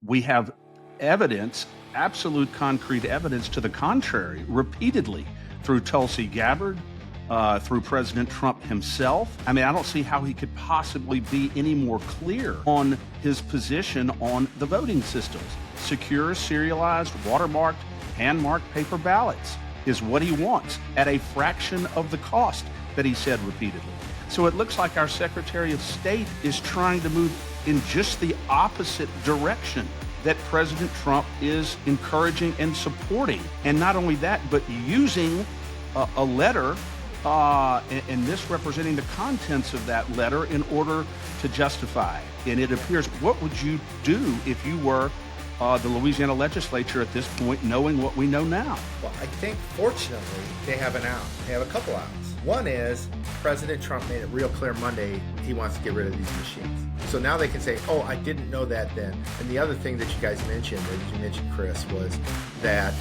We have evidence, absolute concrete evidence to the contrary, repeatedly through Tulsi Gabbard, through President Trump himself. I mean, I don't see how he could possibly be any more clear on his position on the voting systems. Secure, serialized, watermarked, hand-marked paper ballots is what he wants at a fraction of the cost that he said repeatedly. So it looks like our Secretary of State is trying to move in just the opposite direction that President Trump is encouraging and supporting. And not only that, but using a letter and misrepresenting the contents of that letter in order to justify. And it appears, what would you do if you were the Louisiana legislature at this point, knowing what we know now? Well, I think fortunately they have an out. They have a couple outs. One is President Trump made it real clear Monday he wants to get rid of these machines. So now they can say, oh, I didn't know that then. And the other thing that you guys mentioned, that you mentioned, Chris, was that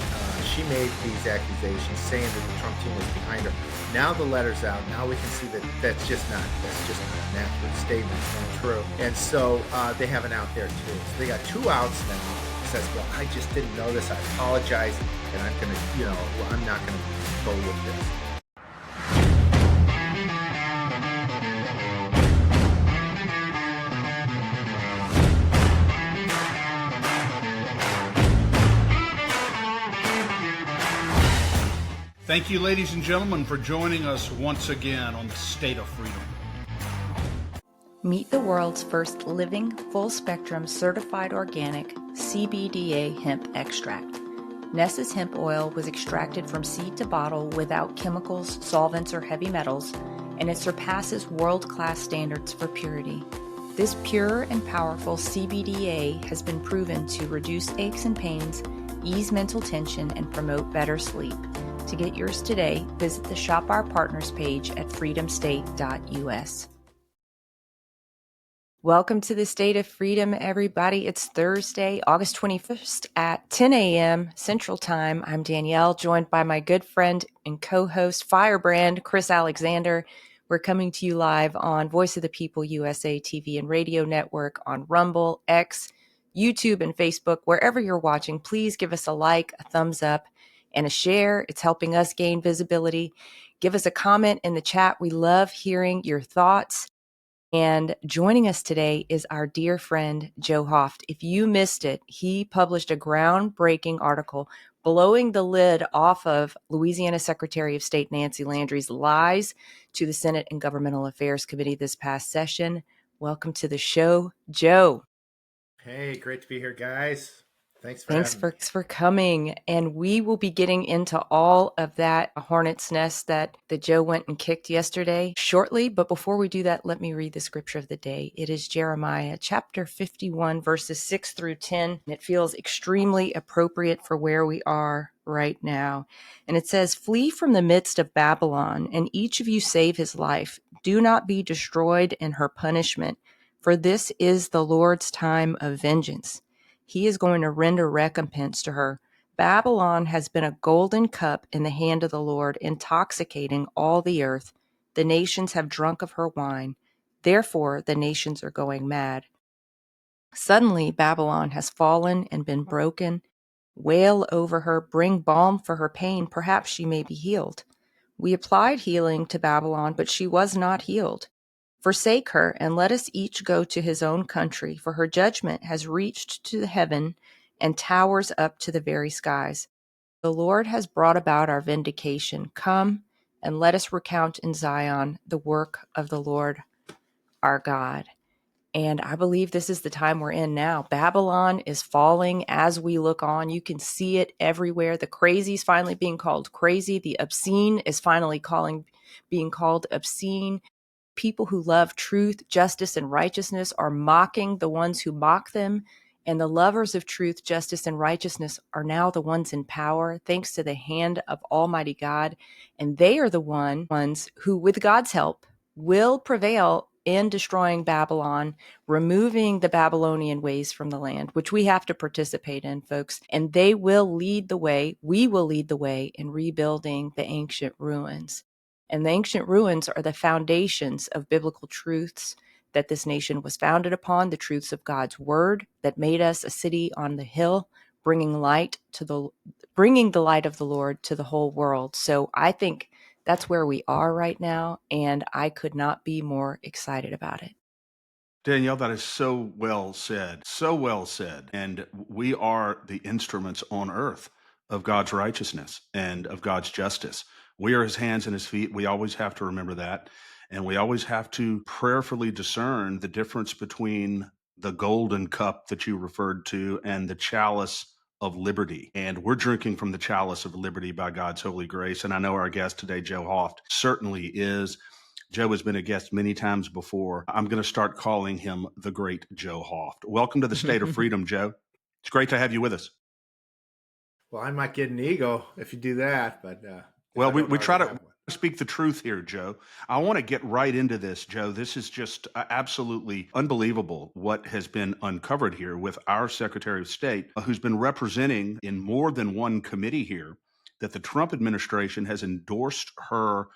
she made these accusations saying that the Trump team was behind her. Now the letter's out. Now we can see that that's just not an accurate statement. It's not true. And so they have an out there too. So they got two outs now. It says, well, I just didn't know this. I apologize. And I'm going to, I'm not going to go with this. Thank you, ladies and gentlemen, for joining us once again on the State of Freedom. Meet the world's first living, full-spectrum, certified organic CBDA hemp extract. Ness's hemp oil was extracted from seed to bottle without chemicals, solvents, or heavy metals, and it surpasses world-class standards for purity. This pure and powerful CBDA has been proven to reduce aches and pains, ease mental tension, and promote better sleep. To get yours today, visit the Shop Our Partners page at freedomstate.us. Welcome to the State of Freedom, everybody. It's Thursday, August 21st at 10 a.m. Central Time. I'm Danielle, joined by my good friend and co-host, Firebrand, Chris Alexander. We're coming to you live on Voice of the People USA TV and Radio Network, on Rumble, X, YouTube, and Facebook. Wherever you're watching, please give us a like, a thumbs up, and a share. It's helping us gain visibility. Give us a comment in the chat. We love hearing your thoughts. And joining us today is our dear friend, Joe Hoft. If you missed it, he published a groundbreaking article blowing the lid off of Louisiana Secretary of State Nancy Landry's lies to the Senate and Governmental Affairs Committee this past session. Welcome to the show, Joe. Hey, great to be here, guys. Thanks for coming. And we will be getting into all of that hornet's nest that Joe went and kicked yesterday shortly. But before we do that, let me read the scripture of the day. It is Jeremiah chapter 51, verses 6 through 10. And it feels extremely appropriate for where we are right now. And it says, "Flee from the midst of Babylon, and each of you save his life. Do not be destroyed in her punishment, for this is the Lord's time of vengeance. He is going to render recompense to her. Babylon has been a golden cup in the hand of the Lord, intoxicating all the earth. The nations have drunk of her wine. Therefore, the nations are going mad. Suddenly, Babylon has fallen and been broken. Wail over her, bring balm for her pain. Perhaps she may be healed. We applied healing to Babylon, but she was not healed. Forsake her, and let us each go to his own country, for her judgment has reached to the heaven and towers up to the very skies. The Lord has brought about our vindication. Come, and let us recount in Zion the work of the Lord our God." And I believe this is the time we're in now. Babylon is falling as we look on. You can see it everywhere. The crazy is finally being called crazy. The obscene is finally being called obscene. People who love truth, justice, and righteousness are mocking the ones who mock them. And the lovers of truth, justice, and righteousness are now the ones in power, thanks to the hand of Almighty God. And they are the ones who, with God's help, will prevail in destroying Babylon, removing the Babylonian ways from the land, which we have to participate in, folks. And they will lead the way. We will lead the way in rebuilding the ancient ruins. And the ancient ruins are the foundations of biblical truths that this nation was founded upon, the truths of God's word that made us a city on the hill, bringing the light of the Lord to the whole world. So I think that's where we are right now, and I could not be more excited about it. Danielle, that is so well said. So well said. And we are the instruments on earth of God's righteousness and of God's justice. We are his hands and his feet. We always have to remember that. And we always have to prayerfully discern the difference between the golden cup that you referred to and the chalice of liberty. And we're drinking from the chalice of liberty by God's holy grace. And I know our guest today, Joe Hoft, certainly is. Joe has been a guest many times before. I'm going to start calling him the great Joe Hoft. Welcome to the State of Freedom, Joe. It's great to have you with us. Well, I might get an ego if you do that, but well, we try to speak the truth here, Joe. I want to get right into this, Joe. This is just absolutely unbelievable what has been uncovered here with our Secretary of State, who's been representing in more than one committee here that the Trump administration has endorsed her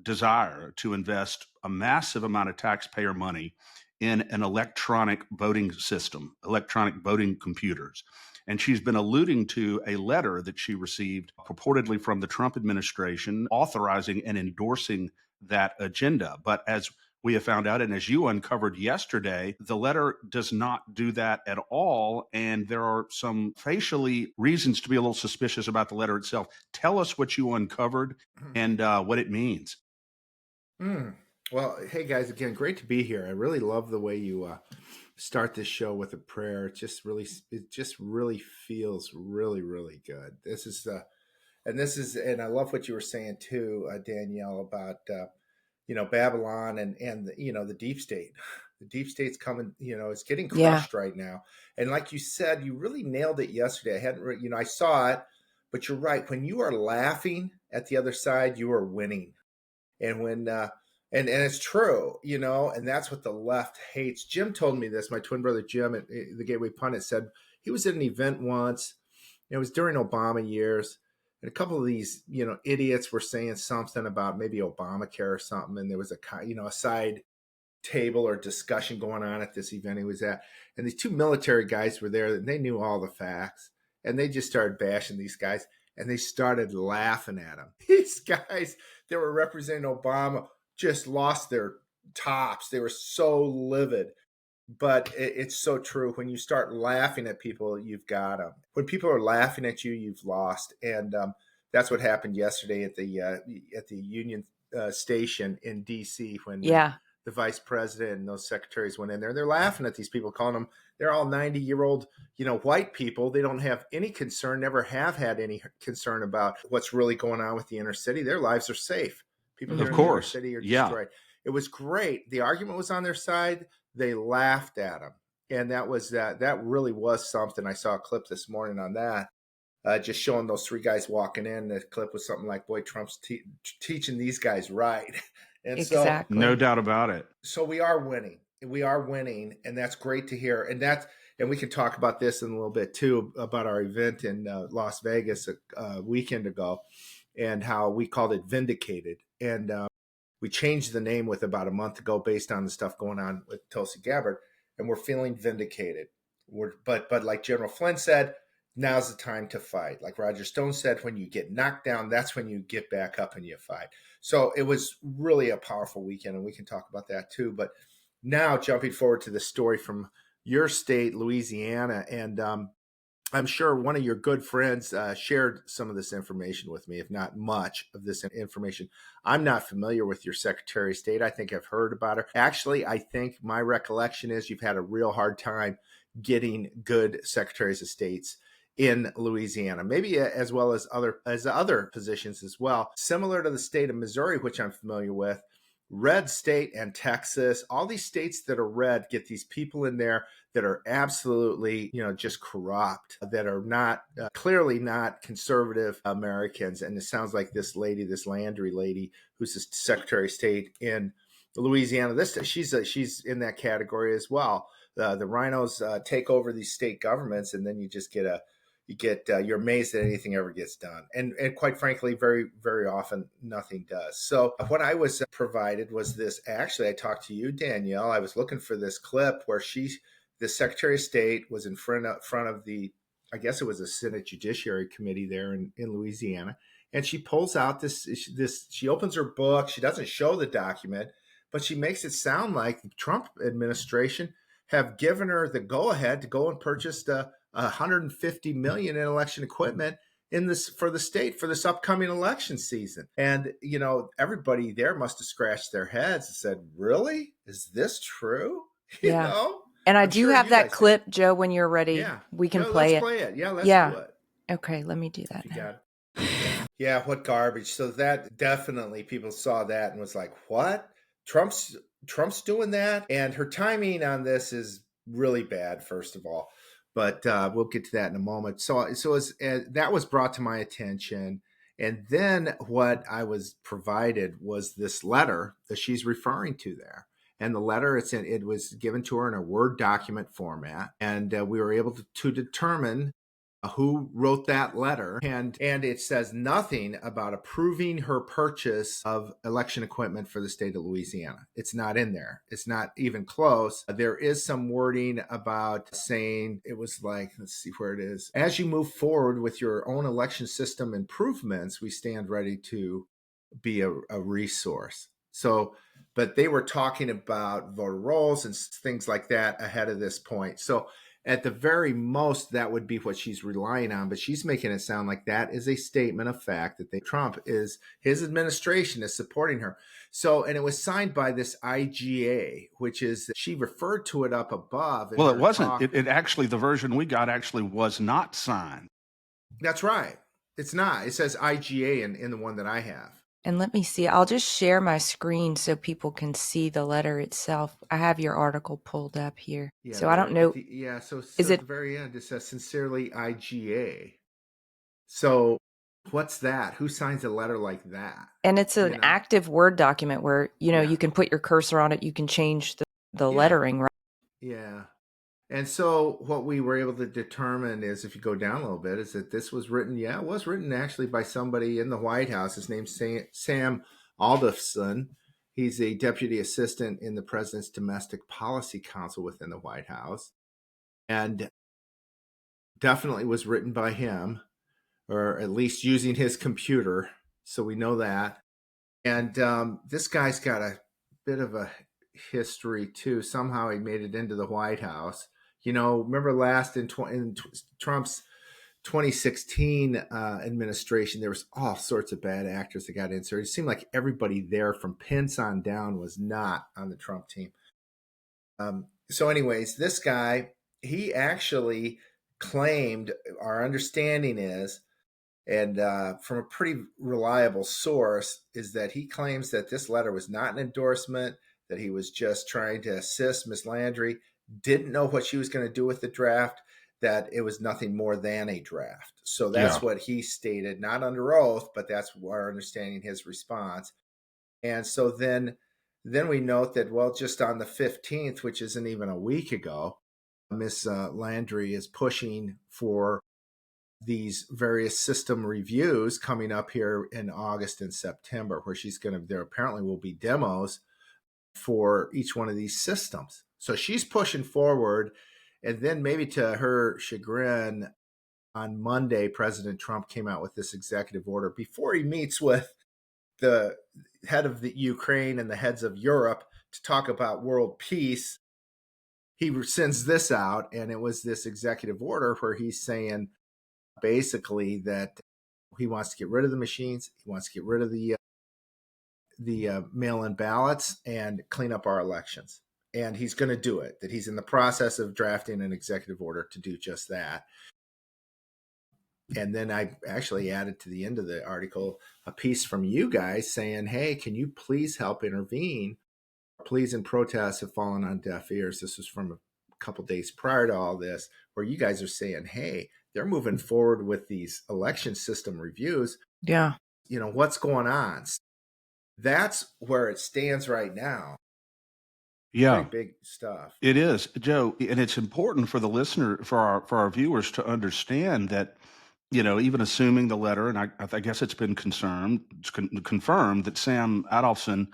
desire to invest a massive amount of taxpayer money in an electronic voting system, electronic voting computers. And she's been alluding to a letter that she received purportedly from the Trump administration authorizing and endorsing that agenda. But as we have found out, and as you uncovered yesterday, the letter does not do that at all. And there are some facially reasons to be a little suspicious about the letter itself. Tell us what you uncovered and what it means. Well, hey guys, again, great to be here. I really love the way you start this show with a prayer. It just really feels really, really good. And I love what you were saying too, Danielle, about Babylon and the deep state. The deep state's coming. It's getting crushed right now. And like you said, you really nailed it yesterday. I saw it, but you're right. When you are laughing at the other side, you are winning. And when and it's true, and that's what the left hates. Jim told me this. My twin brother Jim at the Gateway Pundit said he was at an event once. It was during Obama years, and a couple of these idiots were saying something about maybe Obamacare or something, and there was a side table or discussion going on at this event he was at, and these two military guys were there, and they knew all the facts, and they just started bashing these guys, and they started laughing at them. These guys that were representing Obama just lost their tops. They were so livid. But it's so true. When you start laughing at people, you've got them. When people are laughing at you, you've lost. And that's what happened yesterday at the Union Station in D.C. when the vice president and those secretaries went in there. They're laughing at these people, calling them, they're all 90-year-old, white people. They don't have any concern, never have had any concern about what's really going on with the inner city. Their lives are safe. People here in the inner city are destroyed. It was great. The argument was on their side. They laughed at him. And that really was something. I saw a clip this morning on that, just showing those three guys walking in. The clip was something like, boy, Trump's teaching these guys right. And exactly. So, no doubt about it. So we are winning. We are winning. And that's great to hear. And we can talk about this in a little bit too, about our event in Las Vegas a weekend ago and how we called it Vindicated. And we changed the name with about a month ago based on the stuff going on with Tulsi Gabbard, and we're feeling vindicated. But like General Flynn said, now's the time to fight. Like Roger Stone said, when you get knocked down, that's when you get back up and you fight. So it was really a powerful weekend, and we can talk about that too. But now jumping forward to the story from your state, Louisiana, and I'm sure one of your good friends shared some of this information with me, if not much of this information. I'm not familiar with your Secretary of State. I think I've heard about her. Actually, I think my recollection is you've had a real hard time getting good Secretaries of States in Louisiana, maybe as well as other positions as well. Similar to the state of Missouri, which I'm familiar with, red state and Texas, all these states that are red get these people in there that are absolutely, just corrupt, that are not clearly not conservative Americans. And it sounds like this Landry lady, who's the Secretary of State in Louisiana, she's in that category as well. The rhinos take over these state governments, and then you just get you're amazed that anything ever gets done, and quite frankly, very very often nothing does. So what I was provided was this. Actually, I talked to you, Danielle. I was looking for this clip where the Secretary of State, was in front of the, I guess it was a Senate Judiciary Committee there in Louisiana, and she pulls out this. She opens her book. She doesn't show the document, but she makes it sound like the Trump administration have given her the go-ahead to go and purchase the $150 million in election equipment for the state for this upcoming election season. And everybody there must have scratched their heads and said, "Really? Is this true?" Yeah. And I do have that clip, Joe. When you're ready, we can play it. Let's play it. Yeah, let's do it. Okay, let me do that now. Got it. Yeah, what garbage. So that definitely, people saw that and was like, "What? Trump's doing that?" And her timing on this is really bad, first of all. But we'll get to that in a moment. So that was brought to my attention. And then what I was provided was this letter that she's referring to there. And the letter, it was given to her in a Word document format. And we were able to determine who wrote that letter, and it says nothing about approving her purchase of election equipment for the state of Louisiana. It's not in there. It's not even close. There is some wording about saying, it was like, let's see where it is. "As you move forward with your own election system improvements, we stand ready to be a resource." So, but they were talking about voter rolls and things like that ahead of this point. So at the very most, that would be what she's relying on, but she's making it sound like that is a statement of fact that his administration is supporting her. So, and it was signed by this IGA, which is, she referred to it up above. Well, it wasn't. It actually, the version we got actually was not signed. That's right. It's not. It says IGA in the one that I have. And let me see. I'll just share my screen so people can see the letter itself. I have your article pulled up here. Yeah, so I don't know. So is at the very end, it says "Sincerely IGA." So what's that? Who signs a letter like that? And it's an active Word document where, you can put your cursor on it. You can change the lettering, right? Yeah. And so what we were able to determine is, if you go down a little bit, is that this was written, it was written actually by somebody in the White House. His name's Sam Aldefson. He's a deputy assistant in the president's domestic policy council within the White House. And definitely was written by him, or at least using his computer. So we know that. And this guy's got a bit of a history too. Somehow he made it into the White House. Remember in Trump's 2016 administration, there was all sorts of bad actors that got in. So it seemed like everybody there from Pence on down was not on the Trump team. So anyways, this guy, he actually claimed, our understanding is, and from a pretty reliable source, is that he claims that this letter was not an endorsement, that he was just trying to assist Ms. Landry, didn't know what she was going to do with the draft, that it was nothing more than a draft. So that's what he stated, not under oath, but that's our understanding, his response. And so then we note that, well, just on the 15th, which isn't even a week ago, Ms. Landry is pushing for these various system reviews coming up here in August and September, where there apparently will be demos for each one of these systems. So she's pushing forward. And then, maybe to her chagrin, on Monday, President Trump came out with this executive order before he meets with the head of the Ukraine and the heads of Europe to talk about world peace. He sends this out, and it was this executive order where he's saying basically that he wants to get rid of the machines. He wants to get rid of the mail-in ballots and clean up our elections. And he's going to do it, that he's in the process of drafting an executive order to do just that. And then I actually added to the end of the article a piece from you guys saying, hey, can you please help intervene? Pleas and protests have fallen on deaf ears. This was from a couple days prior to all this, where you guys are saying, hey, they're moving forward with these election system reviews. Yeah. What's going on? That's where it stands right now. Yeah. Pretty big stuff. It is, Joe, and it's important for the listener, for our viewers to understand that, even assuming the letter, and I guess it's been confirmed that Sam Adolphson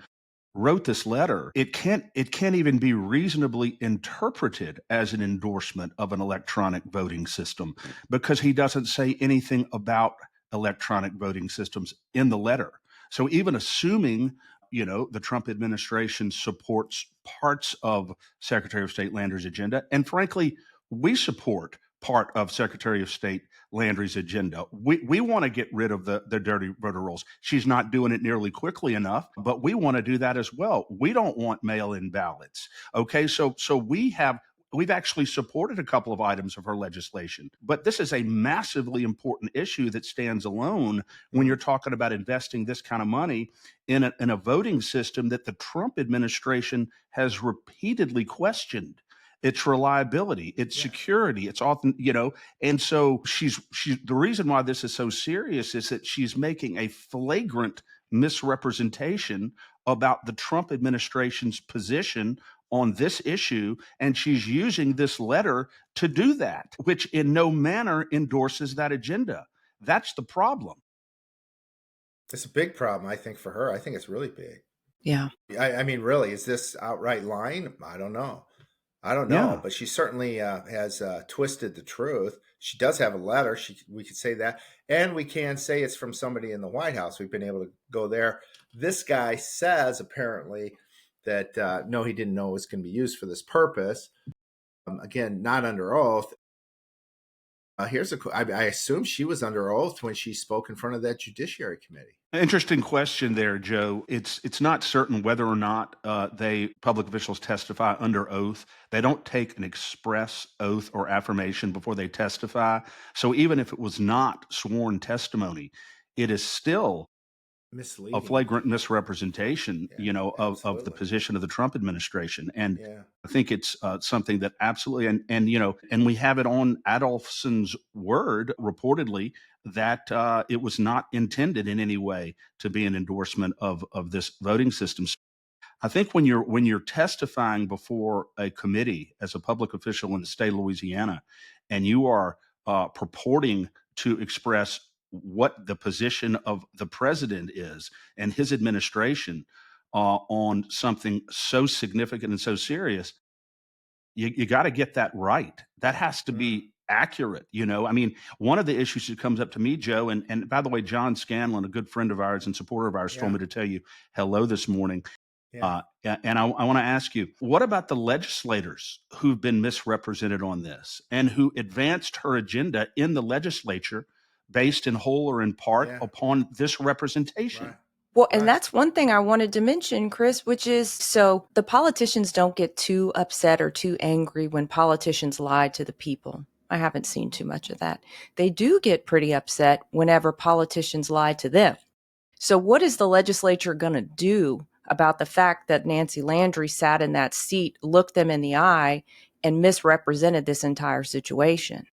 wrote this letter, it can't even be reasonably interpreted as an endorsement of an electronic voting system because he doesn't say anything about electronic voting systems in the letter. So even assuming, the Trump administration supports parts of Secretary of State Landry's agenda, and frankly, we support part of Secretary of State Landry's agenda. We want to get rid of the dirty voter rolls. She's not doing it nearly quickly enough, but we want to do that as well. We don't want mail-in ballots. Okay, so we've actually supported a couple of items of her legislation, but this is a massively important issue that stands alone when you're talking about investing this kind of money in a voting system that the Trump administration has repeatedly questioned its reliability, its security, its often, and so she's the reason why this is so serious is that she's making a flagrant misrepresentation about the Trump administration's position on this issue, and she's using this letter to do that, which in no manner endorses that agenda. That's the problem. It's a big problem, I think, for her. I think it's really big. Yeah. I mean, really, is this outright lying? I don't know. Yeah. But she certainly has twisted the truth. She does have a letter. We could say that, and we can say it's from somebody in the White House. We've been able to go there. This guy says apparently that no, he didn't know it was going to be used for this purpose. Again, not under oath. I assume she was under oath when she spoke in front of that Judiciary Committee. Interesting question there, Joe. It's not certain whether or not public officials testify under oath. They don't take an express oath or affirmation before they testify. So even if it was not sworn testimony, it is still Misleading. A flagrant misrepresentation, of the position of the Trump administration. And I think it's something that absolutely, and we have it on Adolphson's word, reportedly, that it was not intended in any way to be an endorsement of this voting system. I think when you're testifying before a committee as a public official in the state of Louisiana, and you are purporting to express what the position of the president is and his administration on something so significant and so serious, you got to get that right. That has to be accurate. I mean, one of the issues that comes up to me, Joe, and by the way, John Scanlon, a good friend of ours and supporter of ours, told me to tell you hello this morning. And I want to ask you, what about the legislators who've been misrepresented on this and who advanced her agenda in the legislature based in whole or in part upon this representation? Right. Well, and that's one thing I wanted to mention, Chris, which is so the politicians don't get too upset or too angry when politicians lie to the people. I haven't seen too much of that. They do get pretty upset whenever politicians lie to them. So what is the legislature going to do about the fact that Nancy Landry sat in that seat, looked them in the eye, and misrepresented this entire situation?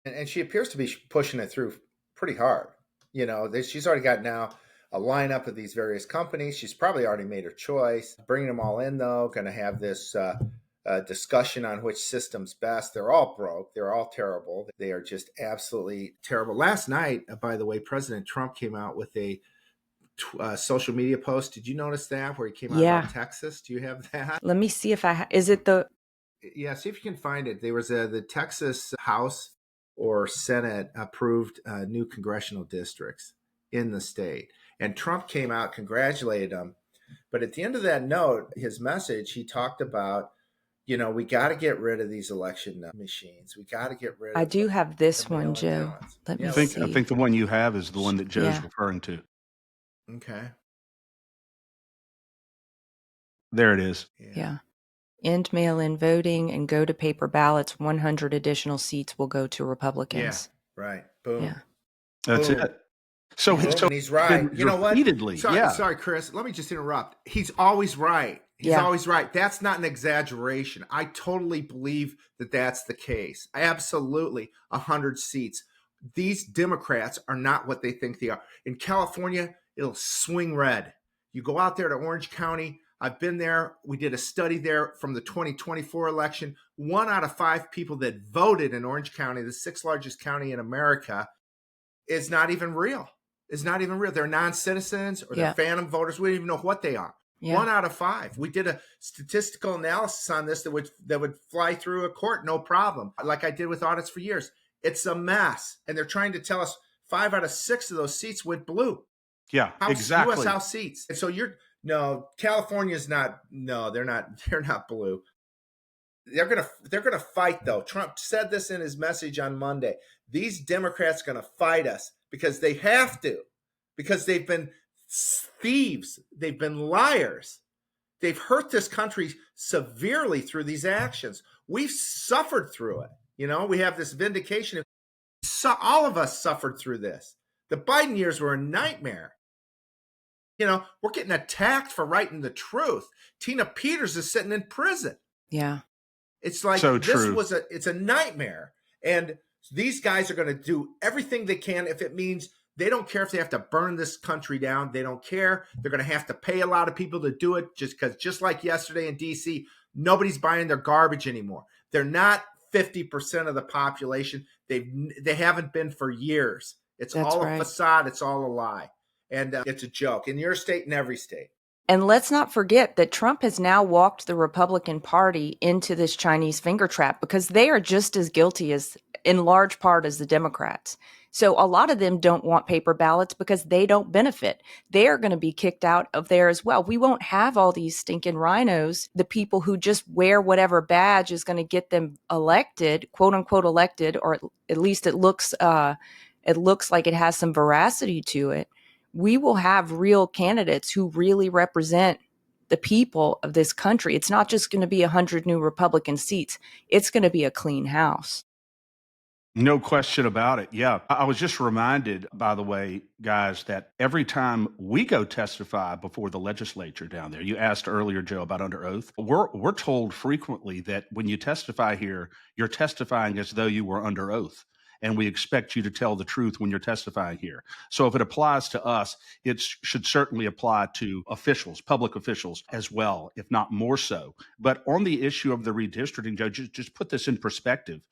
And she appears to be pushing it through pretty hard. She's already got now a lineup of these various companies. She's probably already made her choice. Bringing them all in, though, going to have this discussion on which system's best. They're all broke. They're all terrible. They are just absolutely terrible. Last night, by the way, President Trump came out with a social media post. Did you notice that, where he came out about Texas? Do you have that? Let me see if is it the... Yeah, see if you can find it. There was the Texas House or Senate approved new congressional districts in the state. And Trump came out, congratulated him. But at the end of that note, his message, he talked about, we got to get rid of these election machines. We got to get rid of I do have this one, Joe. Let me see. I think the one you have is the one that Joe's referring to. Okay. There it is. Yeah. End mail-in voting and go to paper ballots. 100 additional seats will go to Republicans. Yeah, right. Boom. Yeah. That's it. So he's right. You know what? Repeatedly. Sorry, Chris. Let me just interrupt. He's always right. He's always right. That's not an exaggeration. I totally believe that that's the case. Absolutely. 100 seats. These Democrats are not what they think they are. In California, it'll swing red. You go out there to Orange County, I've been there. We did a study there from the 2024 election. 1 out of 5 people that voted in Orange County, the 6th largest county in America, is not even real. Is not even real. They're non-citizens or they're Yeah. phantom voters. We don't even know what they are. Yeah. 1 out of 5. We did a statistical analysis on this that would fly through a court, no problem. Like I did with audits for years. It's a mess. And they're trying to tell us 5 out of 6 of those seats went blue. Yeah, House, exactly. U.S. House seats. And so California's not, no, they're not blue. They're gonna fight though. Trump said this in his message on Monday. These Democrats are gonna fight us because they have to, because they've been thieves, they've been liars. They've hurt this country severely through these actions. We've suffered through it. We have this vindication. So all of us suffered through this. The Biden years were a nightmare. We're getting attacked for writing the truth. Tina Peters is sitting in prison. Yeah. It's like So this true. it's a nightmare. And these guys are going to do everything they can if it means they don't care if they have to burn this country down. They don't care. They're going to have to pay a lot of people to do it just like yesterday in D.C., nobody's buying their garbage anymore. They're not 50% of the population. They haven't been for years. It's all a facade. It's all a lie. And it's a joke in your state and every state. And let's not forget that Trump has now walked the Republican Party into this Chinese finger trap because they are just as guilty in large part as the Democrats. So a lot of them don't want paper ballots because they don't benefit. They are going to be kicked out of there as well. We won't have all these stinking rhinos, the people who just wear whatever badge is going to get them elected, quote unquote elected, or at least it looks like it has some veracity to it. We will have real candidates who really represent the people of this country. It's not just going to be 100 new Republican seats. It's going to be a clean house. No question about it. Yeah. I was just reminded, by the way, guys, that every time we go testify before the legislature down there, you asked earlier, Joe, about under oath. We're told frequently that when you testify here, you're testifying as though you were under oath. And we expect you to tell the truth when you're testifying here. So if it applies to us, it should certainly apply to officials, public officials as well, if not more so. But on the issue of the redistricting, Joe, just put this in perspective.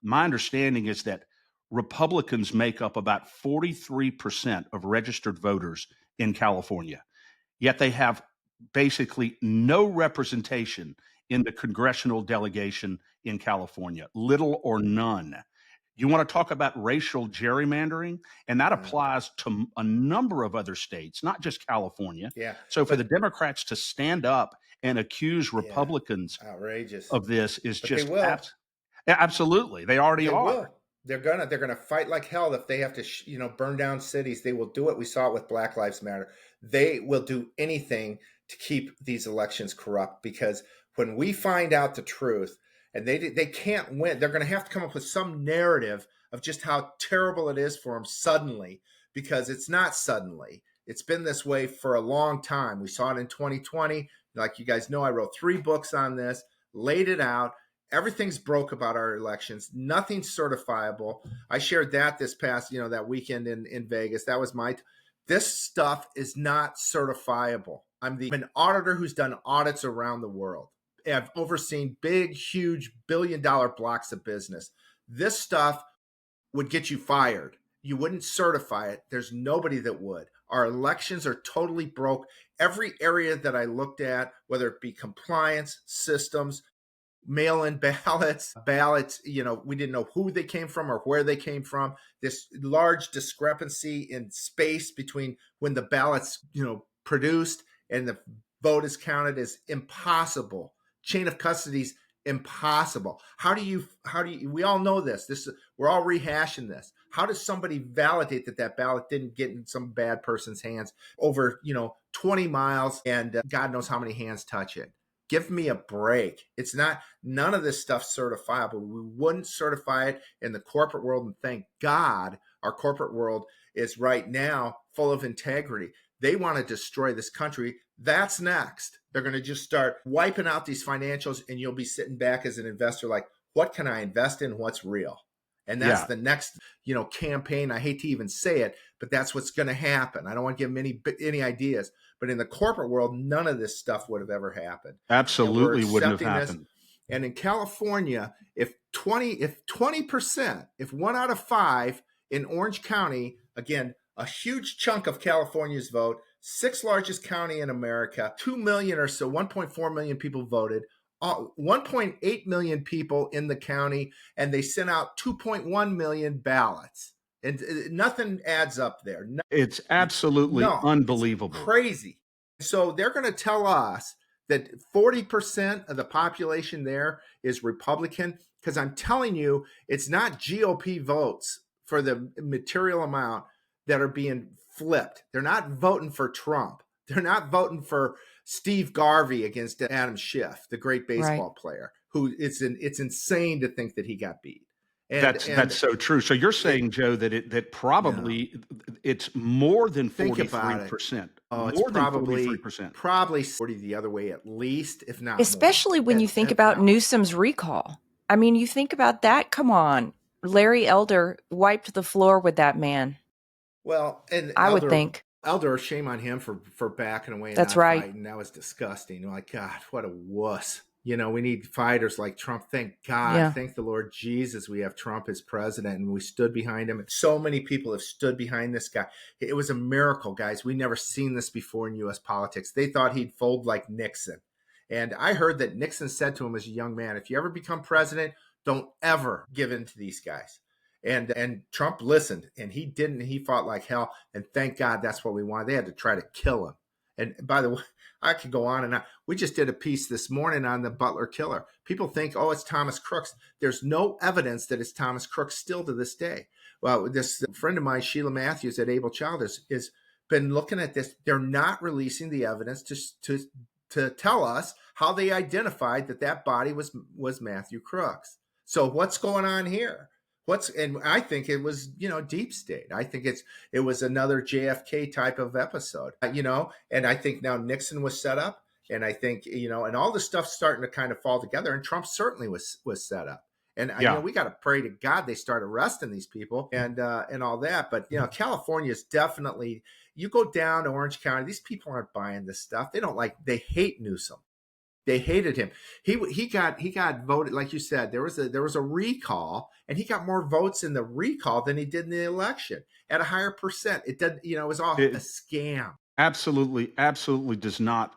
My understanding is that Republicans make up about 43% of registered voters in California, yet they have basically no representation in the congressional delegation in California, little or none. You want to talk about racial gerrymandering? And that applies to a number of other states, not just California. Yeah. So for the Democrats to stand up and accuse Republicans outrageous of this is just they will. Absolutely. They already are. Will. They're gonna fight like hell. If they have to burn down cities, they will do it. We saw it with Black Lives Matter. They will do anything to keep these elections corrupt, because when we find out the truth, and they can't win, they're going to have to come up with some narrative of just how terrible it is for them suddenly, because it's not suddenly. It's been this way for a long time. We saw it in 2020. Like you guys know, I wrote 3 books on this, laid it out. Everything's broke about our elections. Nothing's certifiable. I shared that this past, that weekend in Vegas. That was this stuff is not certifiable. I'm an auditor who's done audits around the world. I've overseen big, huge billion-dollar blocks of business. This stuff would get you fired. You wouldn't certify it. There's nobody that would. Our elections are totally broke. Every area that I looked at, whether it be compliance, systems, mail-in ballots, we didn't know who they came from or where they came from. This large discrepancy in space between when the ballots, produced and the vote is counted is impossible. Chain of custody is impossible. How do you, we all know this, we're all rehashing this. How does somebody validate that ballot didn't get in some bad person's hands over, 20 miles and God knows how many hands touch it? Give me a break. It's not, none of this stuff's certifiable. We wouldn't certify it in the corporate world. And thank God our corporate world is right now full of integrity. They want to destroy this country. That's next. They're going to just start wiping out these financials, and you'll be sitting back as an investor like, what can I invest in? What's real? And that's the next, campaign. I hate to even say it, but that's what's going to happen. I don't want to give them any ideas, But in the corporate world, none of this stuff would have ever happened. And we're Absolutely wouldn't have accepting this. happened. And in California, if 20%, if 1 out of 5 in Orange County, again, a huge chunk of California's vote, 6th largest county in America, 2 million or so, 1.4 million people voted, 1.8 million people in the county, and they sent out 2.1 million ballots. And nothing adds up there. It's absolutely unbelievable. It's crazy. So they're going to tell us that 40% of the population there is Republican, because I'm telling you, it's not GOP votes for the material amount that are being flipped. They're not voting for Trump. They're not voting for Steve Garvey against Adam Schiff, the great baseball player, who it's insane to think that he got beat. That's so true. So you're saying, Joe, that probably it's more than 43%. Oh, it's more probably than 43%. Probably 40 the other way at least, if not Especially more. when you think about Newsom's recall. I mean, you think about that. Come on. Larry Elder wiped the floor with that man. Well, and I would think. Elder, shame on him for backing away and That's not right. fighting. That was disgusting. Like, God, what a wuss. You know, we need fighters like Trump. Thank God. Yeah. Thank the Lord Jesus we have Trump as president, and we stood behind him. And so many people have stood behind this guy. It was a miracle, guys. We never seen this before in U.S. politics. They thought he'd fold like Nixon. And I heard that Nixon said to him as a young man, if you ever become president, don't ever give in to these guys. And Trump listened, and he didn't. He fought like hell, and thank God that's what we wanted. They had to try to kill him. And by the way, I could go on and on. We just did a piece this morning on the Butler killer. People think, oh, it's Thomas Crooks. There's no evidence that it's Thomas Crooks still to this day. Well, this friend of mine, Sheila Matthews at Able Child, is been looking at this. They're not releasing the evidence to tell us how they identified that body was Matthew Crooks. So what's going on here? And I think it was, deep state. I think it was another JFK type of episode, and I think now Nixon was set up, and I think, and all this stuff's starting to kind of fall together, and Trump certainly was set up. And we got to pray to God they start arresting these people and all that. But, California is definitely, you go down to Orange County, these people aren't buying this stuff. They hate Newsom. They hated him. He got voted, like you said. There was a recall, and he got more votes in the recall than he did in the election at a higher percent. It did, it was all a scam. Absolutely does not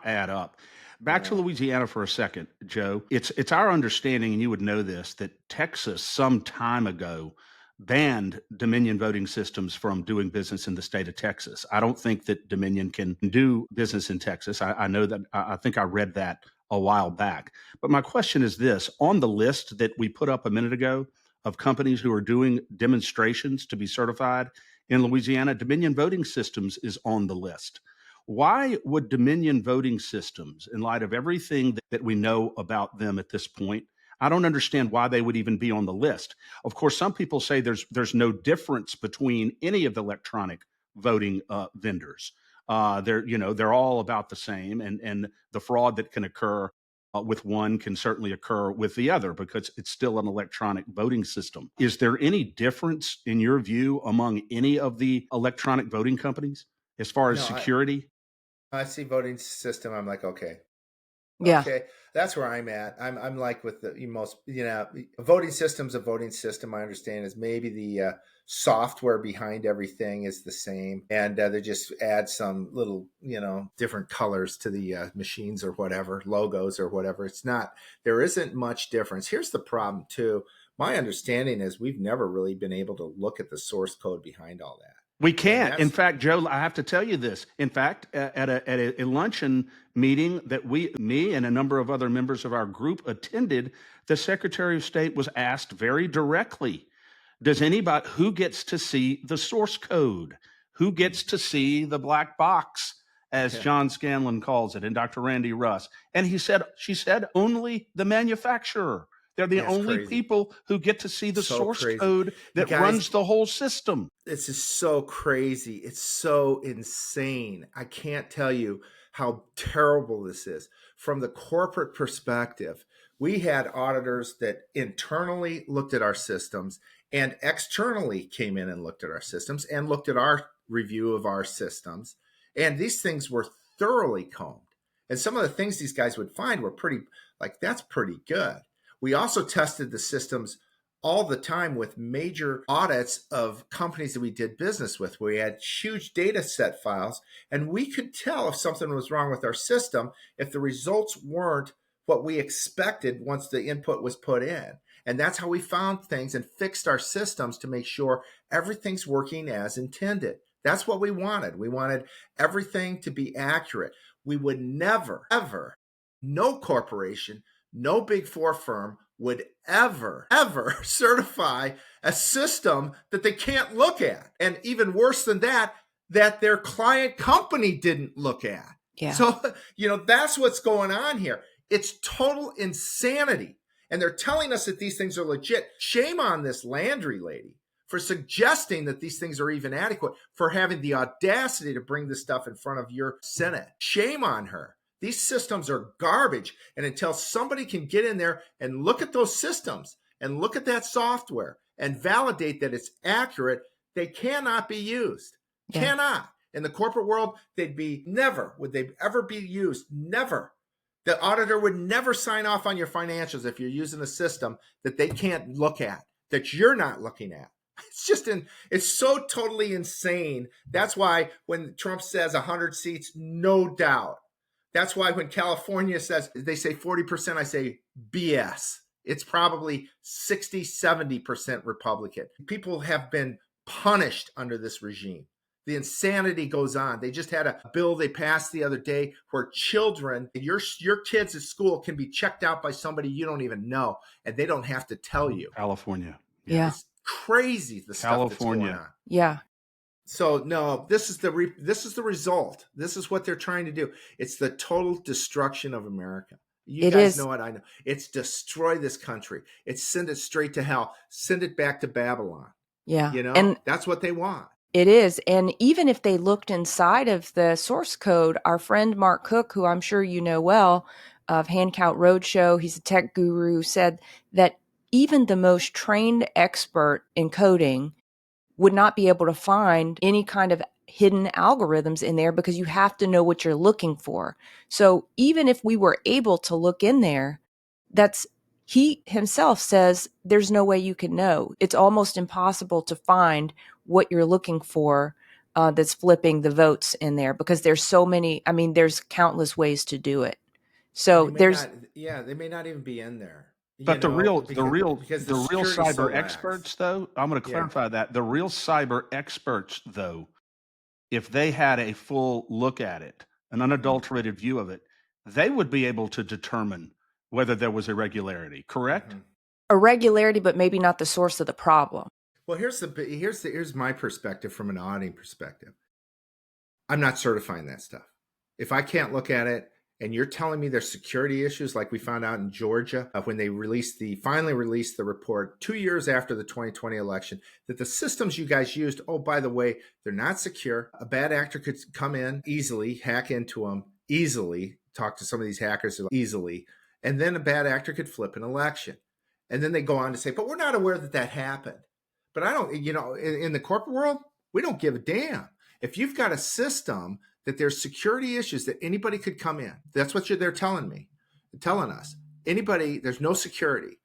add up. Back to Louisiana for a second, Joe. It's our understanding, and you would know this, that Texas some time ago banned Dominion voting systems from doing business in the state of Texas. I don't think that Dominion can do business in Texas. I know that. I think I read that a while back. But my question is this: on the list that we put up a minute ago of companies who are doing demonstrations to be certified in Louisiana, Dominion Voting Systems is on the list. Why would Dominion Voting Systems, in light of everything that we know about them at this point, I don't understand why they would even be on the list. Of course, some people say there's no difference between any of the electronic voting vendors. They're all about the same, and the fraud that can occur with one can certainly occur with the other because it's still an electronic voting system. Is there any difference in your view among any of the electronic voting companies as far as security? I see voting system. I'm like, okay. Yeah. Okay, that's where I'm at. I'm like with the most, a voting system's a voting system. I understand is maybe the software behind everything is the same, and they just add some little, different colors to the machines or whatever, logos or whatever. It's not. There isn't much difference. Here's the problem too. My understanding is we've never really been able to look at the source code behind all that. We can't. In fact, Joe, I have to tell you this. In fact, at a luncheon meeting that me and a number of other members of our group attended, the Secretary of State was asked very directly, who gets to see the source code? Who gets to see the black box, as John Scanlon calls it, and Dr. Randy Russ? And she said, only the manufacturer. They're the only people who get to see the source code that runs the whole system. This is so crazy. It's so insane. I can't tell you how terrible this is. From the corporate perspective, we had auditors that internally looked at our systems and externally came in and looked at our systems and looked at our review of our systems. And these things were thoroughly combed. And some of the things these guys would find were pretty, like, that's pretty good. We also tested the systems all the time with major audits of companies that we did business with. We had huge data set files, and we could tell if something was wrong with our system if the results weren't what we expected once the input was put in. And that's how we found things and fixed our systems to make sure everything's working as intended. That's what we wanted. We wanted everything to be accurate. We would never, ever, no corporation, no Big Four firm would ever certify a system that they can't look at. And even worse than that, that their client company didn't look at. Yeah. So, that's what's going on here. It's total insanity. And they're telling us that these things are legit. Shame on this Landry lady for suggesting that these things are even adequate, for having the audacity to bring this stuff in front of your Senate. Shame on her. These systems are garbage. And until somebody can get in there and look at those systems and look at that software and validate that it's accurate, they cannot be used. Yeah. Cannot. In the corporate world, never would they ever be used. Never. The auditor would never sign off on your financials if you're using a system that they can't look at, that you're not looking at. It's so totally insane. That's why when Trump says 100 seats, no doubt. That's why when California says, they say 40%, I say BS. It's probably 60, 70% Republican. People have been punished under this regime. The insanity goes on. They just had a bill they passed the other day where children, your kids at school can be checked out by somebody you don't even know, and they don't have to tell you. California. Yeah. It's crazy, the stuff that's going on. Yeah. So no, this is the result. This is what they're trying to do. It's the total destruction of America. You guys know what I know. It's destroy this country. It's send it straight to hell. Send it back to Babylon. Yeah. And that's what they want. It is. And even if they looked inside of the source code, our friend Mark Cook, who I'm sure you know well, of Handcount Roadshow, he's a tech guru, said that even the most trained expert in coding would not be able to find any kind of hidden algorithms in there because you have to know what you're looking for. So even if we were able to look in there, he himself says there's no way you can know. It's almost impossible to find what you're looking for that's flipping the votes in there because there's so many. I mean, there's countless ways to do it. So they may not even be in there. But the real cyber experts, though, I'm going to clarify that. The real cyber experts, though, if they had a full look at it, an unadulterated view of it, they would be able to determine whether there was irregularity, correct? Mm-hmm. Irregularity, but maybe not the source of the problem. Well, here's my perspective from an auditing perspective. I'm not certifying that stuff. If I can't look at it, and you're telling me there's security issues like we found out in Georgia when they finally released the report 2 years after the 2020 election, that the systems you guys used, oh, by the way, they're not secure. A bad actor could come in easily, hack into them easily, talk to some of these hackers easily, and then a bad actor could flip an election. And then they go on to say, but we're not aware that happened. But I don't, in the corporate world, we don't give a damn. If you've got a system that there's security issues that anybody could come in. That's what they're telling me. They're telling us. Anybody, there's no security.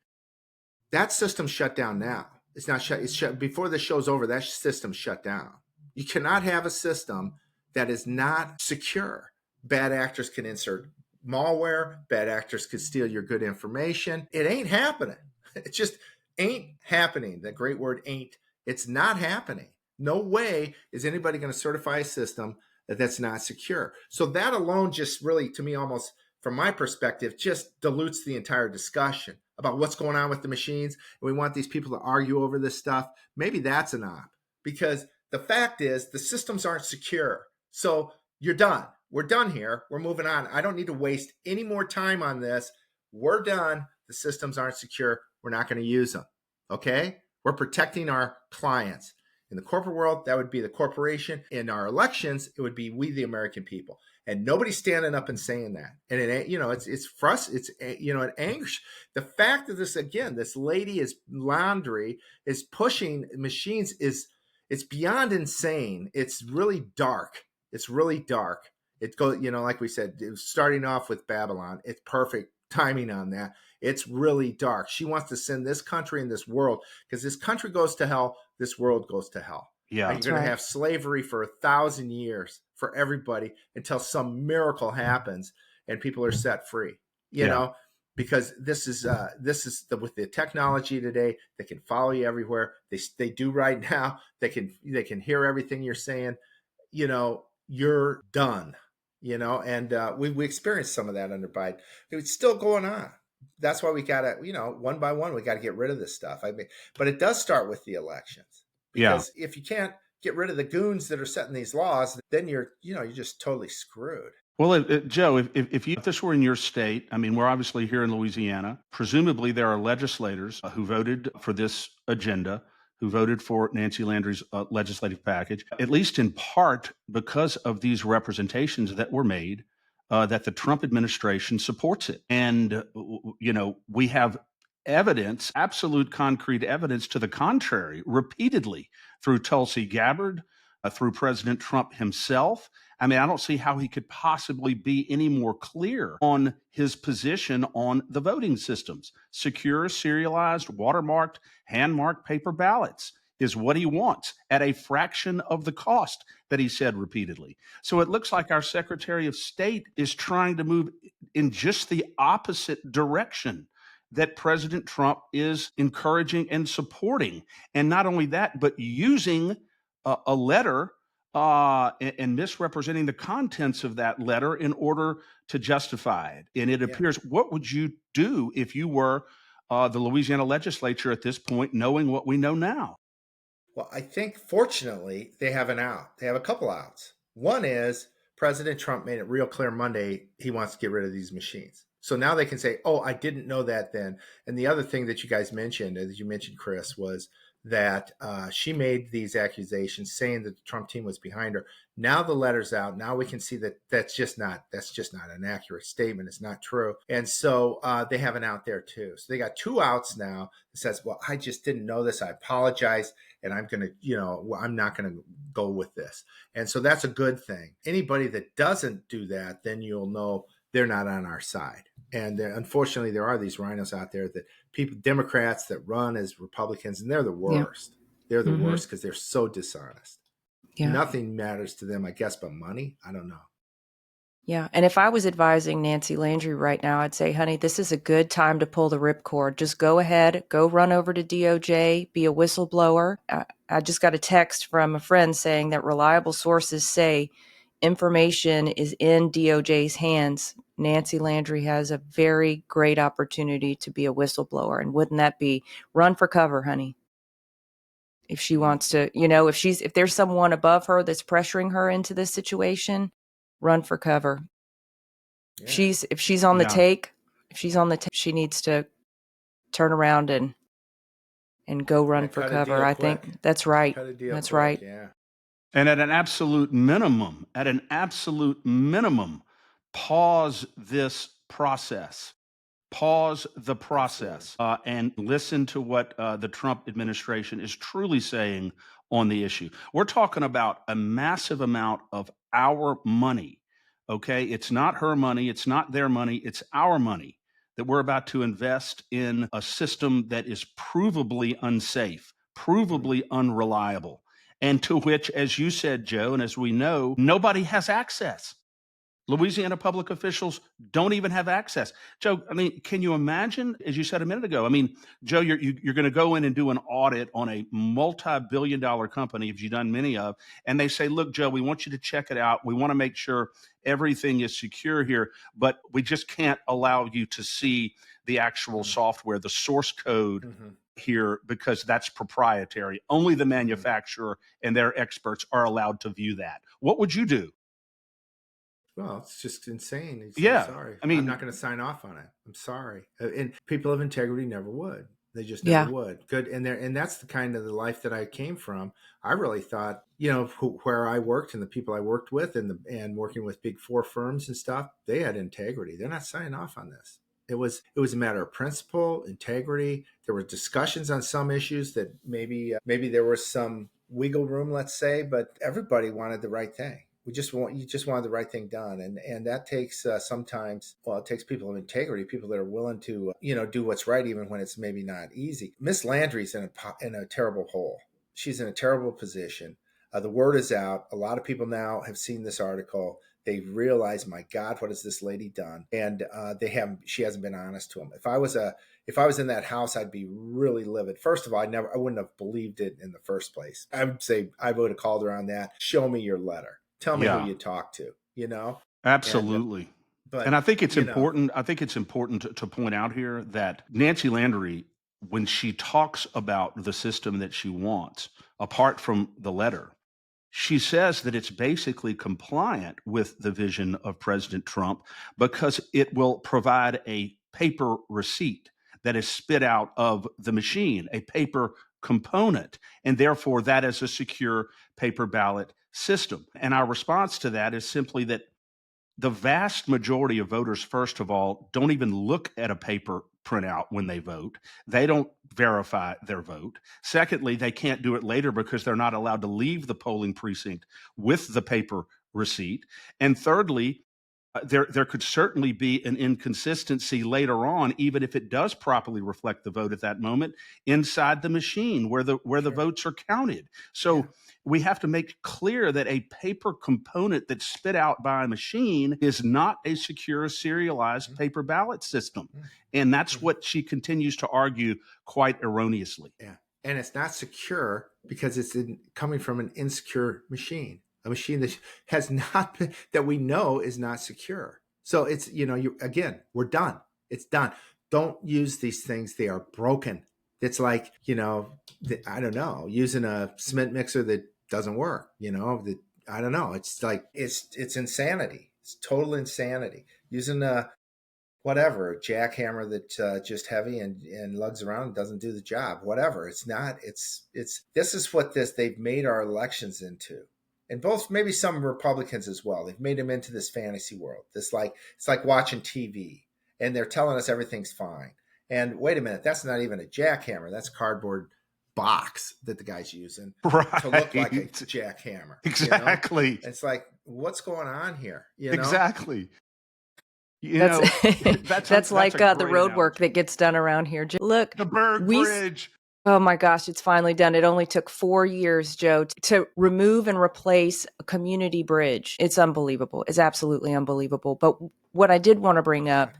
That system's shut down now. It's not shut. It's shut before the show's over. That system's shut down. You cannot have a system that is not secure. Bad actors can insert malware. Bad actors could steal your good information. It ain't happening. It just ain't happening. The great word ain't. It's not happening. No way is anybody going to certify a system that's not secure. So that alone just really, to me, almost from my perspective, just dilutes the entire discussion about what's going on with the machines. And we want these people to argue over this stuff. Maybe that's an op, because the fact is the systems aren't secure. So you're done. We're done here. We're moving on. I don't need to waste any more time on this. We're done. The systems aren't secure. We're not going to use them. Okay? We're protecting our clients. In the corporate world, that would be the corporation. In our elections, it would be we, the American people. And nobody's standing up and saying that. And it's frustrating. It angers. The fact that this lady is Landry is pushing machines it's beyond insane. It's really dark. It's really dark. It goes, like we said, it was starting off with Babylon. It's perfect timing on that. It's really dark. She wants to send this country and this world, because this country goes to hell, this world goes to hell. Yeah. You're That's going to right. have slavery for 1,000 years for everybody until some miracle happens and people are set free. You know, because this is with the technology today, they can follow you everywhere. They do right now. They can hear everything you're saying. You're done. And we experienced some of that under Biden. It's still going on. That's why we got to, one by one, we got to get rid of this stuff. I mean, but it does start with the elections, because if you can't get rid of the goons that are setting these laws, then you're just totally screwed. Well, Joe, if this were in your state, I mean, we're obviously here in Louisiana. Presumably, there are legislators who voted for this agenda, who voted for Nancy Landry's legislative package, at least in part because of these representations that were made, that the Trump administration supports it. And, we have evidence, absolute concrete evidence to the contrary, repeatedly through Tulsi Gabbard, through President Trump himself. I mean, I don't see how he could possibly be any more clear on his position on the voting systems. Secure, serialized, watermarked, hand-marked paper ballots is what he wants at a fraction of the cost that he said repeatedly. So it looks like our Secretary of State is trying to move in just the opposite direction that President Trump is encouraging and supporting. And not only that, but using a letter and misrepresenting the contents of that letter in order to justify it. And it appears, what would you do if you were the Louisiana legislature at this point, knowing what we know now? Well, I think fortunately they have an out. They have a couple outs. One is President Trump made it real clear Monday he wants to get rid of these machines. So now they can say, oh, I didn't know that then. And the other thing that you guys mentioned, as you mentioned, Chris, was that she made these accusations saying that the Trump team was behind her. Now the letter's out. Now we can see that that's just not an accurate statement. It's not true. And so they have an out there too. So they got two outs now that says, well, I just didn't know this. I apologize. And I'm going to, I'm not going to go with this. And so that's a good thing. Anybody that doesn't do that, then you'll know they're not on our side. And unfortunately, there are these rhinos out there that Democrats that run as Republicans, and they're the worst. They're the worst because they're so dishonest. Nothing matters to them, I guess, but money. I don't know. Yeah. And if I was advising Nancy Landry right now, I'd say, honey, this is a good time to pull the ripcord. Just go ahead, go run over to DOJ, be a whistleblower. I just got a text from a friend saying that reliable sources say information is in DOJ's hands. Nancy Landry has a very great opportunity to be a whistleblower. And wouldn't that be run for cover, honey? If she wants to, if there's someone above her that's pressuring her into this situation, run for cover. Yeah. If she's on the take, she needs to turn around and go run for cover. I think that's right. That's quick. Right. Yeah. And at an absolute minimum, pause this process. Pause the process and listen to what the Trump administration is truly saying on the issue. We're talking about a massive amount of our money. Okay, it's not her money, it's not their money, it's our money that we're about to invest in a system that is provably unsafe, provably unreliable, and to which, as you said, Joe, and as we know, nobody has access. Louisiana public officials don't even have access. Joe, I mean, can you imagine, as you said a minute ago, I mean, Joe, you're going to go in and do an audit on a multi-billion-dollar company, if you've done many of, and they say, look, Joe, we want you to check it out. We want to make sure everything is secure here, but we just can't allow you to see the actual software, the source code here, because that's proprietary. Only the manufacturer and their experts are allowed to view that. What would you do? Well, it's just insane. Yeah. I'm sorry. I mean, I'm not going to sign off on it. I'm sorry. And people of integrity never would. They just never would. Good. And that's the kind of the life that I came from. I really thought, where I worked and the people I worked with and working with big four firms and stuff, they had integrity. They're not signing off on this. It was a matter of principle, integrity. There were discussions on some issues that maybe there was some wiggle room, let's say, but everybody wanted the right thing. You just wanted the right thing done, and that takes sometimes. Well, it takes people of integrity, people that are willing to do what's right, even when it's maybe not easy. Miss Landry's in a terrible hole. She's in a terrible position. The word is out. A lot of people now have seen this article. They realize, my God, what has this lady done? And she hasn't been honest to them. If I was in that house, I'd be really livid. First of all, I wouldn't have believed it in the first place. I would say I would have called her on that. Show me your letter. Tell me who Yeah, you talked to. And absolutely. but And I think it's you know, important. I think it's important to point out here that Nancy Landry, when she talks about the system that she wants, apart from the letter, she says that it's basically compliant with the vision of President Trump because it will provide a paper receipt that is spit out of the machine, a paper component, and therefore that is a secure paper ballot system. And our response to that is simply that the vast majority of voters, first of all, don't even look at a paper printout when they vote. They don't verify their vote. Secondly, they can't do it later because they're not allowed to leave the polling precinct with the paper receipt. And thirdly, there could certainly be an inconsistency later on, even if it does properly reflect the vote at that moment inside the machine where the sure, votes are counted. yeah, So we have to make clear that a paper component that's spit out by a machine is not a secure serialized mm-hmm, paper ballot system. And that's mm-hmm, what she continues to argue quite erroneously. yeah, and it's not secure because coming from an insecure machine, a machine that has not been, that we know is not secure. So it's we're done. It's done. Don't use these things; they are broken. It's like I don't know, using a cement mixer that doesn't work. I don't know. It's like it's insanity. It's total insanity. Using a jackhammer that just heavy and lugs around and doesn't do the job. Whatever. It's not. It's this is what they've made our elections into, and both maybe some Republicans as well. They've made them into this fantasy world. It's like watching TV, and they're telling us everything's fine. And wait a minute, that's not even a jackhammer. That's cardboard box that the guy's using to look like a Right. jackhammer. Exactly. It's like, what's going on here? Exactly. That's that's That's like a the great road work analogy. that gets done around here. Look, The Berg we Bridge. oh my gosh, it's finally done. It only took 4 years, Joe, to remove and replace a community bridge. It's unbelievable. It's absolutely unbelievable. But what I did want to bring up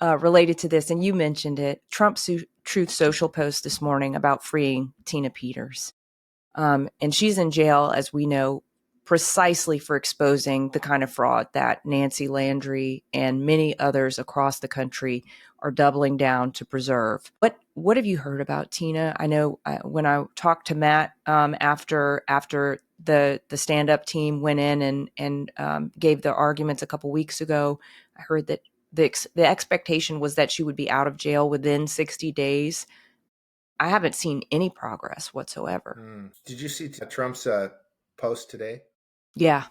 related to this, and you mentioned it, Trump's Truth Social post this morning about freeing Tina Peters. And she's in jail, as we know, precisely for exposing the kind of fraud that Nancy Landry and many others across the country are doubling down to preserve. What have you heard about Tina? I know when I talked to Matt after the stand up team went in and gave the arguments a couple weeks ago, I heard that the expectation was that she would be out of jail within 60 days. I haven't seen any progress whatsoever. Did you see Trump's post today Yeah.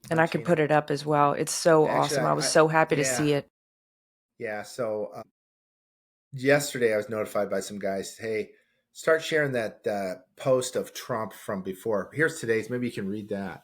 And on I can put Tina? it up as well. It's so Actually, awesome. I was so happy to yeah, see it. yeah. So yesterday I was notified by some guys, hey, start sharing that post of Trump from before. Here's today's. Maybe you can read that.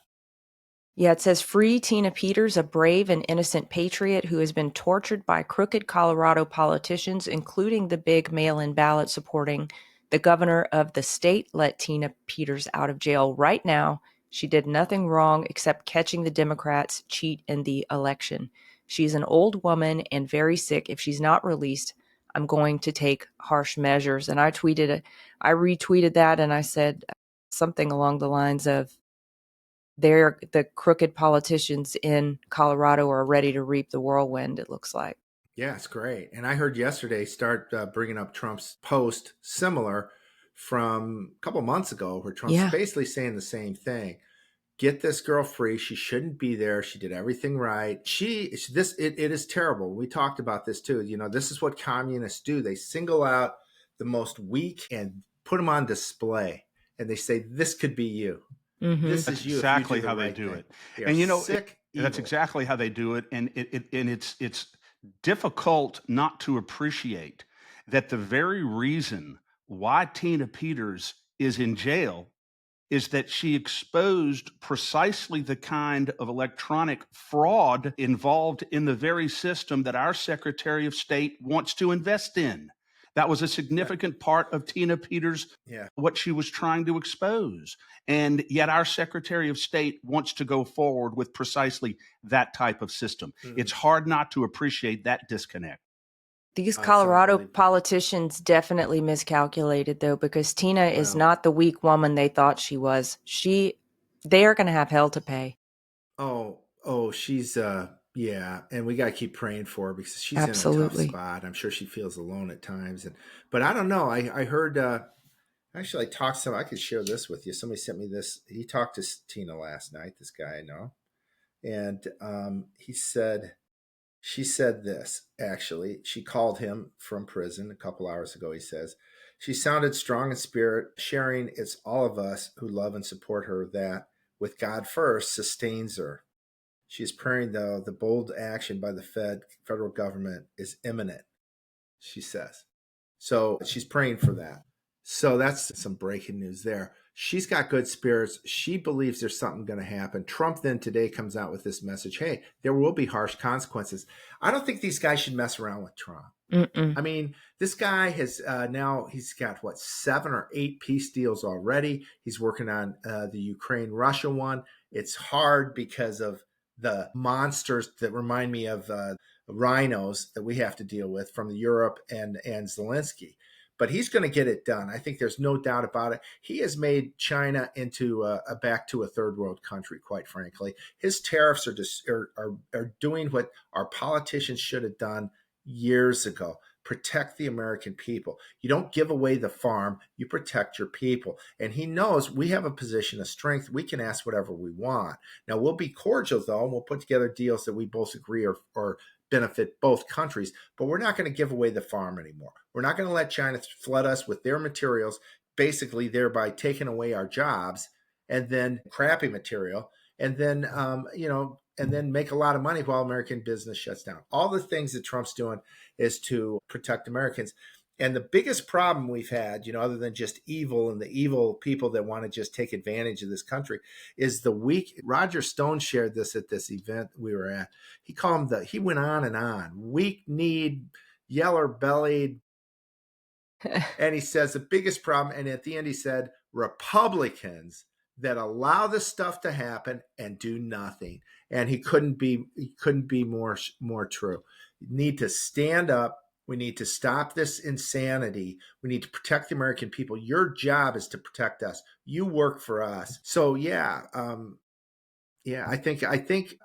Yeah, it says free Tina Peters, a brave and innocent patriot who has been tortured by crooked Colorado politicians, including the big mail-in ballot supporting the governor of the state. Let Tina Peters out of jail right now. She did nothing wrong except catching the Democrats cheat in the election. She's an old woman and very sick. If she's not released, I'm going to take harsh measures. And I retweeted that, and I said something along the lines of, the crooked politicians in Colorado are ready to reap the whirlwind, it looks like. Yeah, it's great. And I heard yesterday start bringing up Trump's post similar from a couple months ago, where Trump's Yeah. basically saying the same thing. Get this girl free. She shouldn't be there. She did everything right. It is terrible. We talked about this too. This is what communists do. They single out the most weak and put them on display. And they say, this could be you. Mm-hmm. This That's is you exactly if you do how the they right do thing. it. They are And sick, that's evil. exactly how they do it. And it's difficult not to appreciate that the very reason why Tina Peters is in jail is that she exposed precisely the kind of electronic fraud involved in the very system that our Secretary of State wants to invest in. That was a significant part of Tina Peters, Yeah. what she was trying to expose. And yet our Secretary of State wants to go forward with precisely that type of system. It's hard not to appreciate that disconnect. These It's Colorado unbelievable. politicians definitely miscalculated, though, because Tina is not the weak woman they thought she was. They are going to have hell to pay. She's yeah, and we got to keep praying for her because she's Absolutely. in a tough spot. I'm sure she feels alone at times, but I don't know. I heard actually I talked to some. I could share this with you. Somebody sent me this. He talked to Tina last night. This guy I know, and she said this. Actually, she called him from prison a couple hours ago. He says she sounded strong in spirit, sharing it's all of us who love and support her that with God first sustains her. She is praying, though, the bold action by the federal government is imminent, she says. So she's praying for that. So that's some breaking news there. She's got good spirits. She believes there's something going to happen. Trump then today comes out with this message, hey, there will be harsh consequences. I don't think these guys should mess around with Trump. Mm-mm. I mean, this guy has now he's got 7 or 8 peace deals already. He's working on the Ukraine-Russia one. It's hard because of the monsters that remind me of rhinos that we have to deal with from Europe and Zelensky. But he's going to get it done. I think there's no doubt about it. He has made China into back to a third world country, quite frankly. His tariffs are doing what our politicians should have done years ago. Protect the American people. You don't give away the farm, you protect your people. And he knows we have a position of strength. We can ask whatever we want. Now, we'll be cordial, though, and we'll put together deals that we both agree or benefit both countries, but we're not going to give away the farm anymore. We're not going to let China flood us with their materials, basically thereby taking away our jobs, and then crappy material, and then, and then make a lot of money while American business shuts down. All the things that Trump's doing is to protect Americans. And the biggest problem we've had, other than just evil and the evil people that want to just take advantage of this country, is the weak. Roger Stone shared this at this event we were at. He called them he went on and on, weak-kneed, yeller-bellied. And he says the biggest problem, and at the end he said, Republicans that allow this stuff to happen and do nothing. And he couldn't be more true. You need to stand up. We need to stop this insanity. We need to protect the American people. Your job is to protect us. You work for us. So I think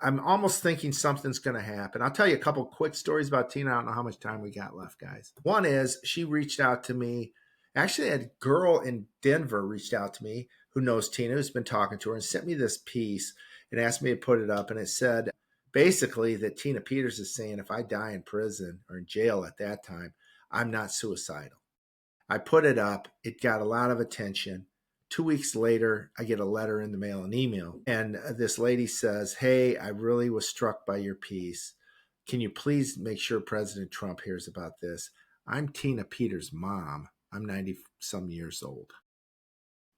I'm almost thinking something's going to happen. I'll tell you a couple quick stories about Tina. I don't know how much time we got left, guys. One is she reached out to me. Actually, a girl in Denver reached out to me who knows Tina, who's been talking to her, and sent me this piece and asked me to put it up. And it said basically that Tina Peters is saying if I die in prison or in jail at that time, I'm not suicidal. I put it up. It got a lot of attention. 2 weeks later, I get a letter in the mail, an email. And this lady says, hey, I really was struck by your piece. Can you please make sure President Trump hears about this? I'm Tina Peters' mom. I'm 90-some years old.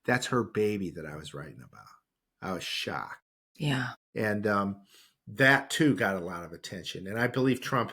That's her baby that I was writing about. I was shocked. Yeah. And that, too, got a lot of attention. And I believe Trump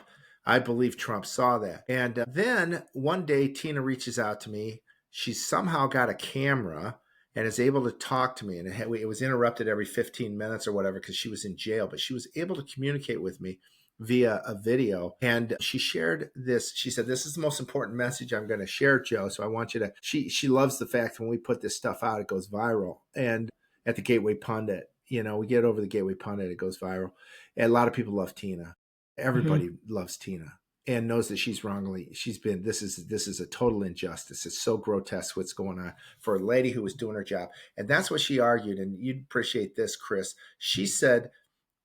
saw that. And then one day, Tina reaches out to me. She's somehow got a camera and is able to talk to me. And it was interrupted every 15 minutes or whatever because she was in jail. But she was able to communicate with me via a video. And she shared this. She said, this is the most important message I'm going to share, Joe. So I want you to, she loves the fact when we put this stuff out, it goes viral. And at the Gateway Pundit, we get over the Gateway Pundit, it goes viral. And a lot of people love Tina. Everybody loves Tina and knows that she's been, this is a total injustice. It's so grotesque what's going on for a lady who was doing her job. And that's what she argued. And you'd appreciate this, Chris. She said,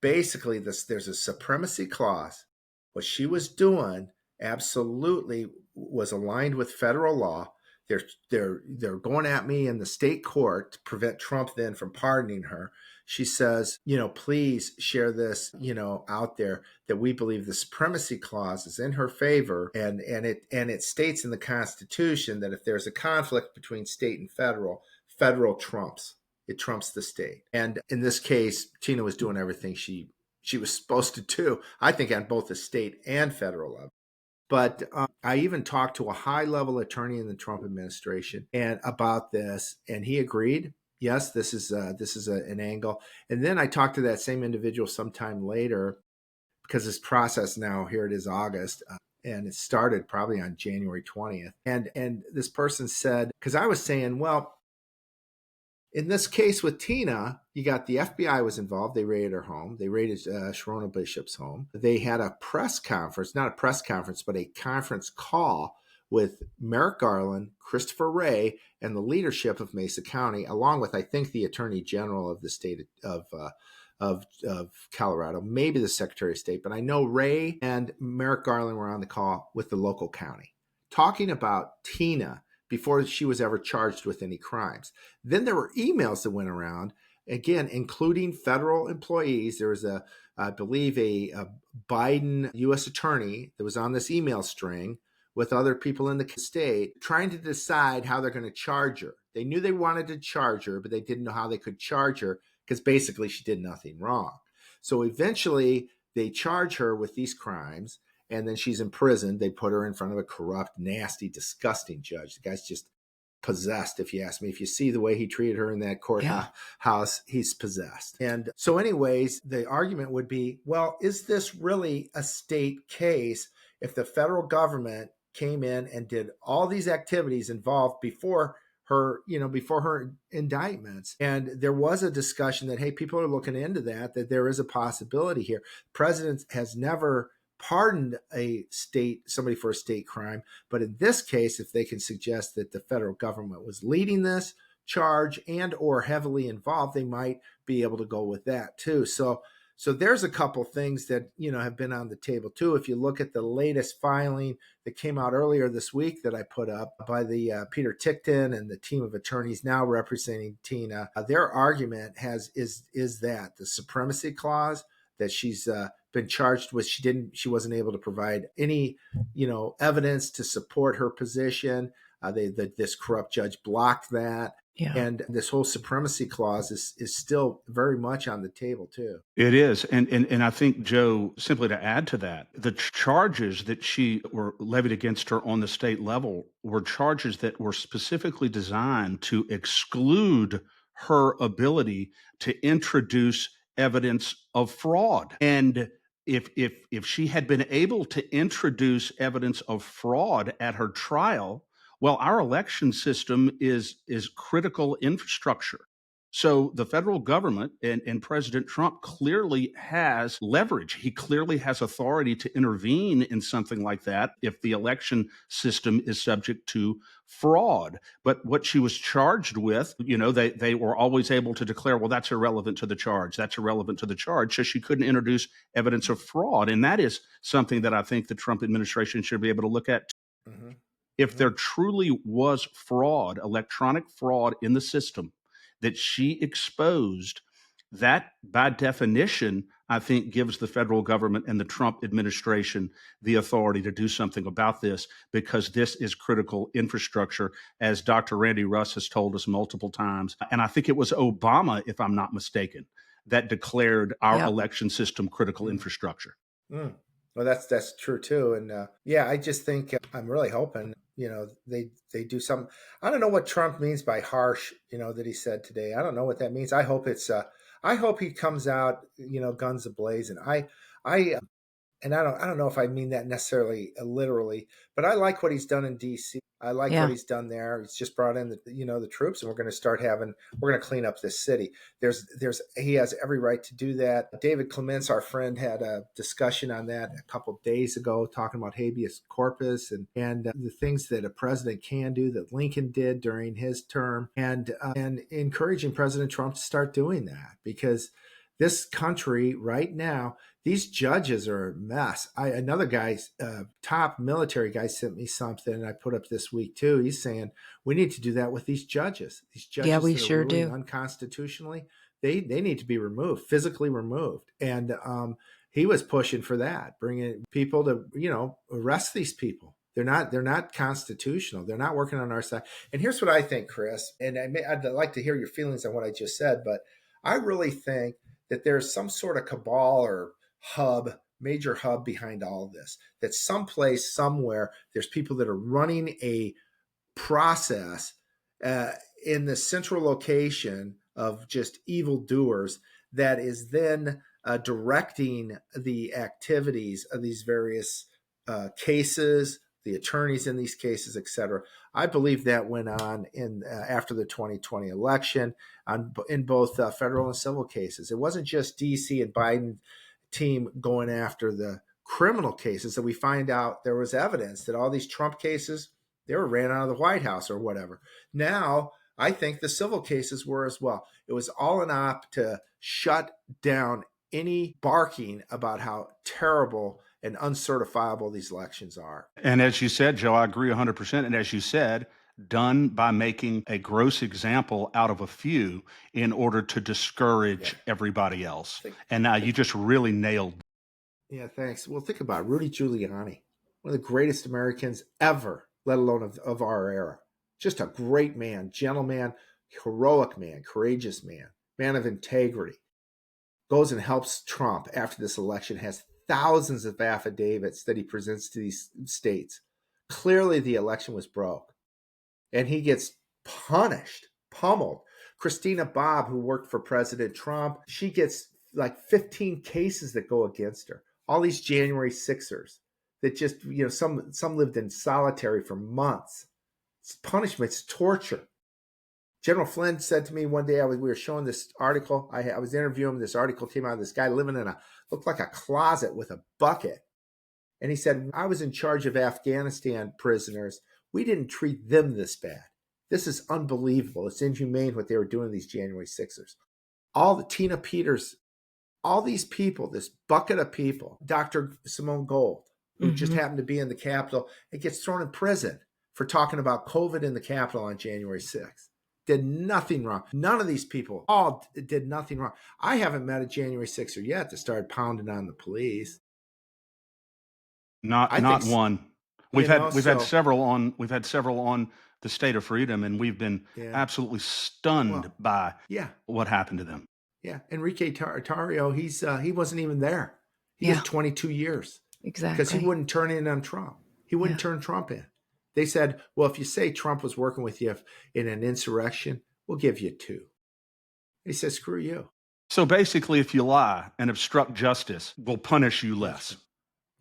basically, there's a supremacy clause. What she was doing absolutely was aligned with federal law. They're going at me in the state court to prevent Trump then from pardoning her. She says, please share this, out there that we believe the supremacy clause is in her favor. And it states in the Constitution that if there's a conflict between state and federal trumps. it trumps the state. And in this case, Tina was doing everything she was supposed to do, I think, on both the state and federal level. But I even talked to a high-level attorney in the Trump administration and about this, and he agreed. Yes, this is an angle. And then I talked to that same individual sometime later, because this process now, here it is August, and it started probably on January 20th. And this person said, because I was saying, well, in this case with Tina, you got the FBI was involved. They raided her home. They raided Sharona Bishop's home. They had a press conference, not a press conference, but a conference call with Merrick Garland, Christopher Wray, and the leadership of Mesa County, along with, I think, the Attorney General of the state of Colorado, maybe the Secretary of State. But I know Wray and Merrick Garland were on the call with the local county, talking about Tina before she was ever charged with any crimes. Then there were emails that went around, again, including federal employees. There was I believe, a Biden U.S. attorney that was on this email string with other people in the state trying to decide how they're going to charge her. They knew they wanted to charge her, but they didn't know how they could charge her because basically she did nothing wrong. So eventually they charge her with these crimes, and then she's imprisoned. They put her in front of a corrupt, nasty, disgusting judge. The guy's just possessed, if you ask me. If you see the way he treated her in that courthouse, he's possessed. And so anyways, the argument would be, well, is this really a state case if the federal government came in and did all these activities involved before her indictments? And there was a discussion that, hey, people are looking into that there is a possibility here. The president has never pardoned somebody for a state crime. But in this case, if they can suggest that the federal government was leading this charge and or heavily involved, they might be able to go with that too. So there's a couple things that, have been on the table too. If you look at the latest filing that came out earlier this week that I put up by the Peter Tickton and the team of attorneys now representing Tina, their argument is that the supremacy clause that she's been charged with, she wasn't able to provide any, evidence to support her position. This corrupt judge blocked that. Yeah. And this whole supremacy clause is still very much on the table too. It is. And I think, Joe, simply to add to that, the charges that were levied against her on the state level were charges that were specifically designed to exclude her ability to introduce evidence of fraud. And if she had been able to introduce evidence of fraud at her trial, well, our election system is critical infrastructure. So the federal government and President Trump clearly has leverage. He clearly has authority to intervene in something like that if the election system is subject to fraud. But what she was charged with, they were always able to declare, well, that's irrelevant to the charge. That's irrelevant to the charge. So she couldn't introduce evidence of fraud. And that is something that I think the Trump administration should be able to look at. Mm-hmm. If there truly was fraud, electronic fraud in the system that she exposed, that by definition, I think gives the federal government and the Trump administration the authority to do something about this, because this is critical infrastructure, as Dr. Randy Russ has told us multiple times. And I think it was Obama, if I'm not mistaken, that declared our election system critical infrastructure. Mm. Well, that's true too. And I just think I'm really hoping, they do something. I don't know what Trump means by harsh, that he said today. I don't know what that means. I hope I hope he comes out, guns a-blazing. And I don't know if I mean that necessarily literally, but I like what he's done in D.C. I like what he's done there. He's just brought in the troops, and we're going to clean up this city. He has every right to do that. David Clements, our friend, had a discussion on that a couple of days ago, talking about habeas corpus and the things that a president can do that Lincoln did during his term, and encouraging President Trump to start doing that, because this country right now, these judges are a mess. Another guy's top military guy sent me something, and I put up this week too. He's saying we need to do that with these judges. These judges, we that sure are ruling do. unconstitutionally, they need to be removed, physically removed. And he was pushing for that, bringing people to arrest these people. They're not constitutional. They're not working on our side. And here's what I think, Chris, and I'd like to hear your feelings on what I just said, but I really think that there's some sort of cabal or major hub behind all of this, that someplace, somewhere, there's people that are running a process in the central location of just evildoers that is then directing the activities of these various cases, the attorneys in these cases, et cetera. I believe that went on in after the 2020 election in both federal and civil cases. It wasn't just D.C. and Biden team going after the criminal cases, that we find out there was evidence that all these Trump cases, they were ran out of the White House or whatever. Now, I think the civil cases were as well. It was all an op to shut down any barking about how terrible and uncertifiable these elections are. And as you said, Joe, I agree 100%. And as you said, done by making a gross example out of a few in order to discourage everybody else. And now you just really nailed. Yeah, thanks. Well, think about it. Rudy Giuliani, one of the greatest Americans ever, let alone of our era. Just a great man, gentleman, heroic man, courageous man, man of integrity. Goes and helps Trump after this election, has thousands of affidavits that he presents to these states. Clearly, the election was broke. And he gets punished, pummeled. Christina Bobb, who worked for President Trump, she gets like 15 cases that go against her. All these January 6ers that just, some lived in solitary for months. It's punishment, it's torture. General Flynn said to me one day, we were showing this article. I was interviewing him. This article came out of this guy living in looked like a closet with a bucket. And he said, I was in charge of Afghanistan prisoners. We didn't treat them this bad. This is unbelievable. It's inhumane what they were doing to these January 6ers. All the Tina Peters, all these people, this bucket of people, Dr. Simone Gold, who just happened to be in the Capitol, and gets thrown in prison for talking about COVID in the Capitol on January 6th. Did nothing wrong. None of these people all did nothing wrong. I haven't met a January 6er yet that started pounding on the police. Not one. We've had several on the State of Freedom, and we've been absolutely stunned by what happened to them. Yeah, Enrique Tarrio, he wasn't even there. He was 22 years. Exactly. Because he wouldn't turn in on Trump. He wouldn't turn Trump in. They said, well, if you say Trump was working with you in an insurrection, we'll give you 2. He said, screw you. So basically, if you lie and obstruct justice, we'll punish you less.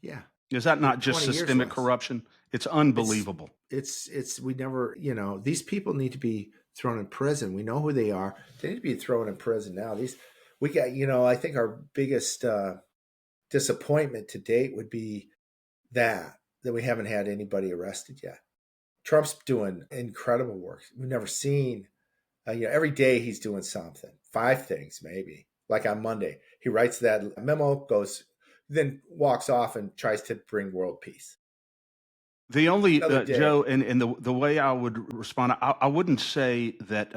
Yeah. Is that not just systemic corruption? It's unbelievable. We never, these people need to be thrown in prison. We know who they are. They need to be thrown in prison now. We got, I think our biggest disappointment to date would be that we haven't had anybody arrested yet. Trump's doing incredible work. We've never seen, every day he's doing something, 5 things maybe. Like on Monday, he writes that memo, then walks off and tries to bring world peace. The only, Joe, and the way I would respond, I wouldn't say that,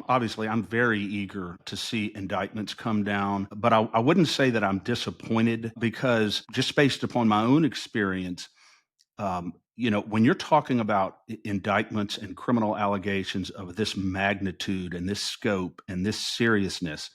obviously I'm very eager to see indictments come down, but I wouldn't say that I'm disappointed, because just based upon my own experience, when you're talking about indictments and criminal allegations of this magnitude and this scope and this seriousness,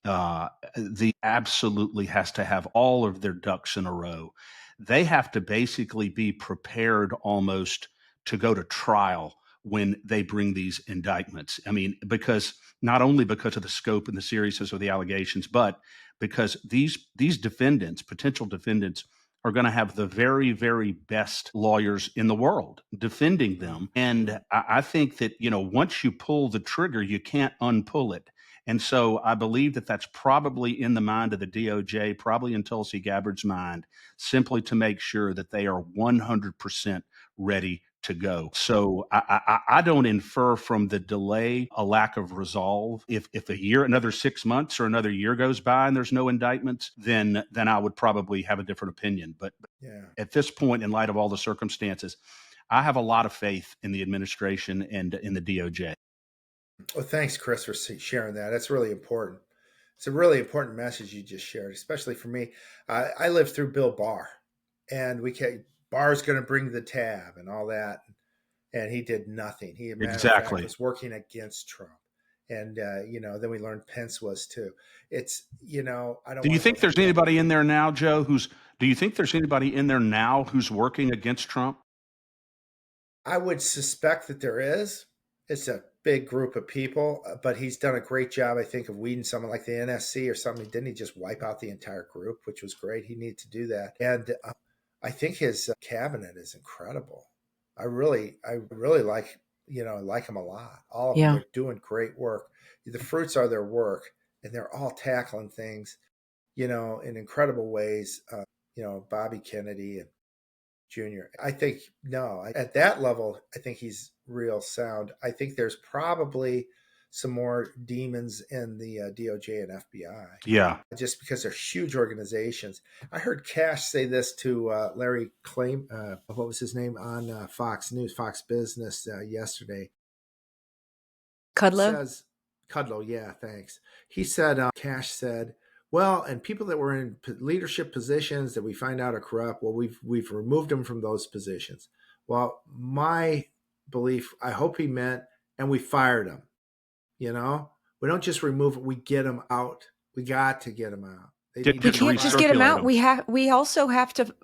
the absolutely has to have all of their ducks in a row. They have to basically be prepared almost to go to trial when they bring these indictments. I mean, because not only because of the scope and the seriousness of the allegations, but because these defendants, potential defendants, are going to have the very, very best lawyers in the world defending them. And I think that, once you pull the trigger, you can't unpull it. And so I believe that that's probably in the mind of the DOJ, probably in Tulsi Gabbard's mind, simply to make sure that they are 100% ready to go. So I don't infer from the delay a lack of resolve. If another 6 months or another year goes by and there's no indictments, then I would probably have a different opinion. But at this point, in light of all the circumstances, I have a lot of faith in the administration and in the DOJ. Well, thanks, Chris, for sharing that. That's really important. It's a really important message you just shared, especially for me. I lived through Bill Barr, and Barr's going to bring the tab and all that. And he did nothing. He, matter of fact, Exactly. was working against Trump. And, then we learned Pence was too. It's, I don't Do you think there's anybody in there now, Joe, do you think there's anybody in there now who's working against Trump? I would suspect that there is. It's a big group of people, but he's done a great job, I think, of weeding someone like the NSC or something. Didn't he just wipe out the entire group, which was great? He needed to do that. And I think his cabinet is incredible. I really like, like him a lot. All of them, they're doing great work. The fruits are their work, and they're all tackling things, in incredible ways. Bobby Kennedy and Jr. I think, at that level, I think he's real sound. I think there's probably some more demons in the DOJ and FBI. Yeah. Just because they're huge organizations. I heard Cash say this to Larry Claim, what was his name, on Fox News, Fox Business yesterday. Kudlow, yeah, thanks. He said, Cash said, well, and people that were in leadership positions that we find out are corrupt, well, we've removed them from those positions. Well, my belief, I hope he meant, and we fired them. We don't just remove it; we get them out. We got to get them out. We can't just get them out. We also have to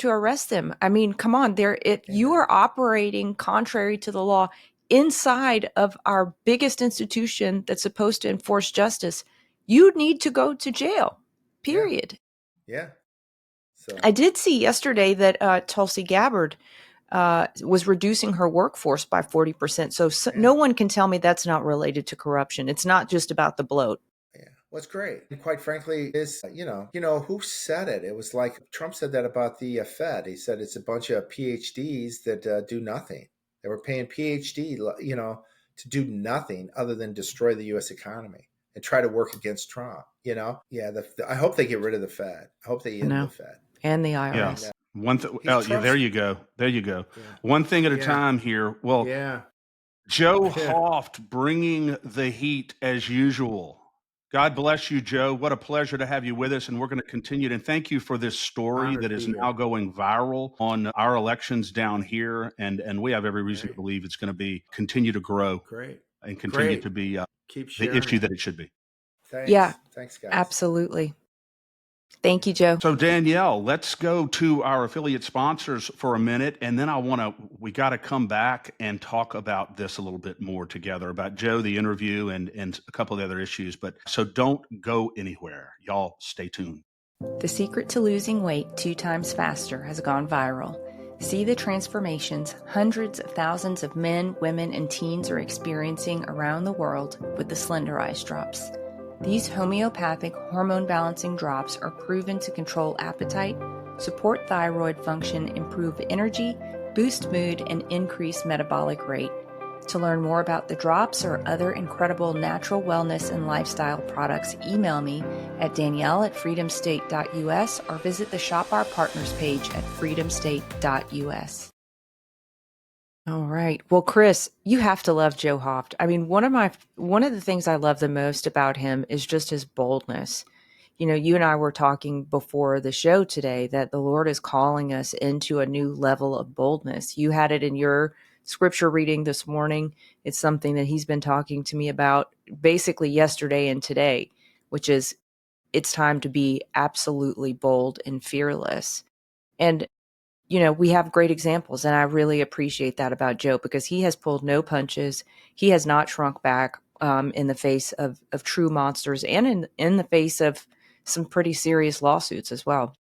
arrest them. I mean, come on, you are operating contrary to the law inside of our biggest institution that's supposed to enforce justice. You need to go to jail, period. Yeah. So I did see yesterday that Tulsi Gabbard was reducing her workforce by 40%. So no one can tell me that's not related to corruption. It's not just about the bloat. Yeah. What's great, and quite frankly, is, who said it? It was like Trump said that about the Fed. He said it's a bunch of PhDs that do nothing. They were paying PhD, to do nothing other than destroy the U.S. economy and try to work against Trump. I hope they get rid of the Fed. I hope they end the Fed and the IRS. Yeah. There you go. Yeah. One thing at a time here. Well, Joe Hoft bringing the heat as usual. God bless you, Joe. What a pleasure to have you with us, and we're going to continue. And thank you for this story that is now going viral on our elections down here, and we have every reason to believe it's going to continue to grow, and continue to be the issue that it should be. Thanks. Thanks, guys. Absolutely. Thank you, Joe. So Danielle, let's go to our affiliate sponsors for a minute, and then we got to come back and talk about this a little bit more together, about Joe, the interview, and a couple of other issues. But so don't go anywhere. Y'all stay tuned. The secret to losing weight 2 times faster has gone viral. See the transformations hundreds of thousands of men, women, and teens are experiencing around the world with the Slender Eyes drops. These homeopathic hormone-balancing drops are proven to control appetite, support thyroid function, improve energy, boost mood, and increase metabolic rate. To learn more about the drops or other incredible natural wellness and lifestyle products, email me at danielle@freedomstate.us or visit the Shop Our Partners page at freedomstate.us. All right. Well, Chris, you have to love Joe Hoft. I mean, one of the things I love the most about him is just his boldness. You and I were talking before the show today that the Lord is calling us into a new level of boldness. You had it in your scripture reading this morning. It's something that he's been talking to me about basically yesterday and today, which is it's time to be absolutely bold and fearless. And we have great examples, and I really appreciate that about Joe because he has pulled no punches. He has not shrunk back in the face of true monsters and in the face of some pretty serious lawsuits as well.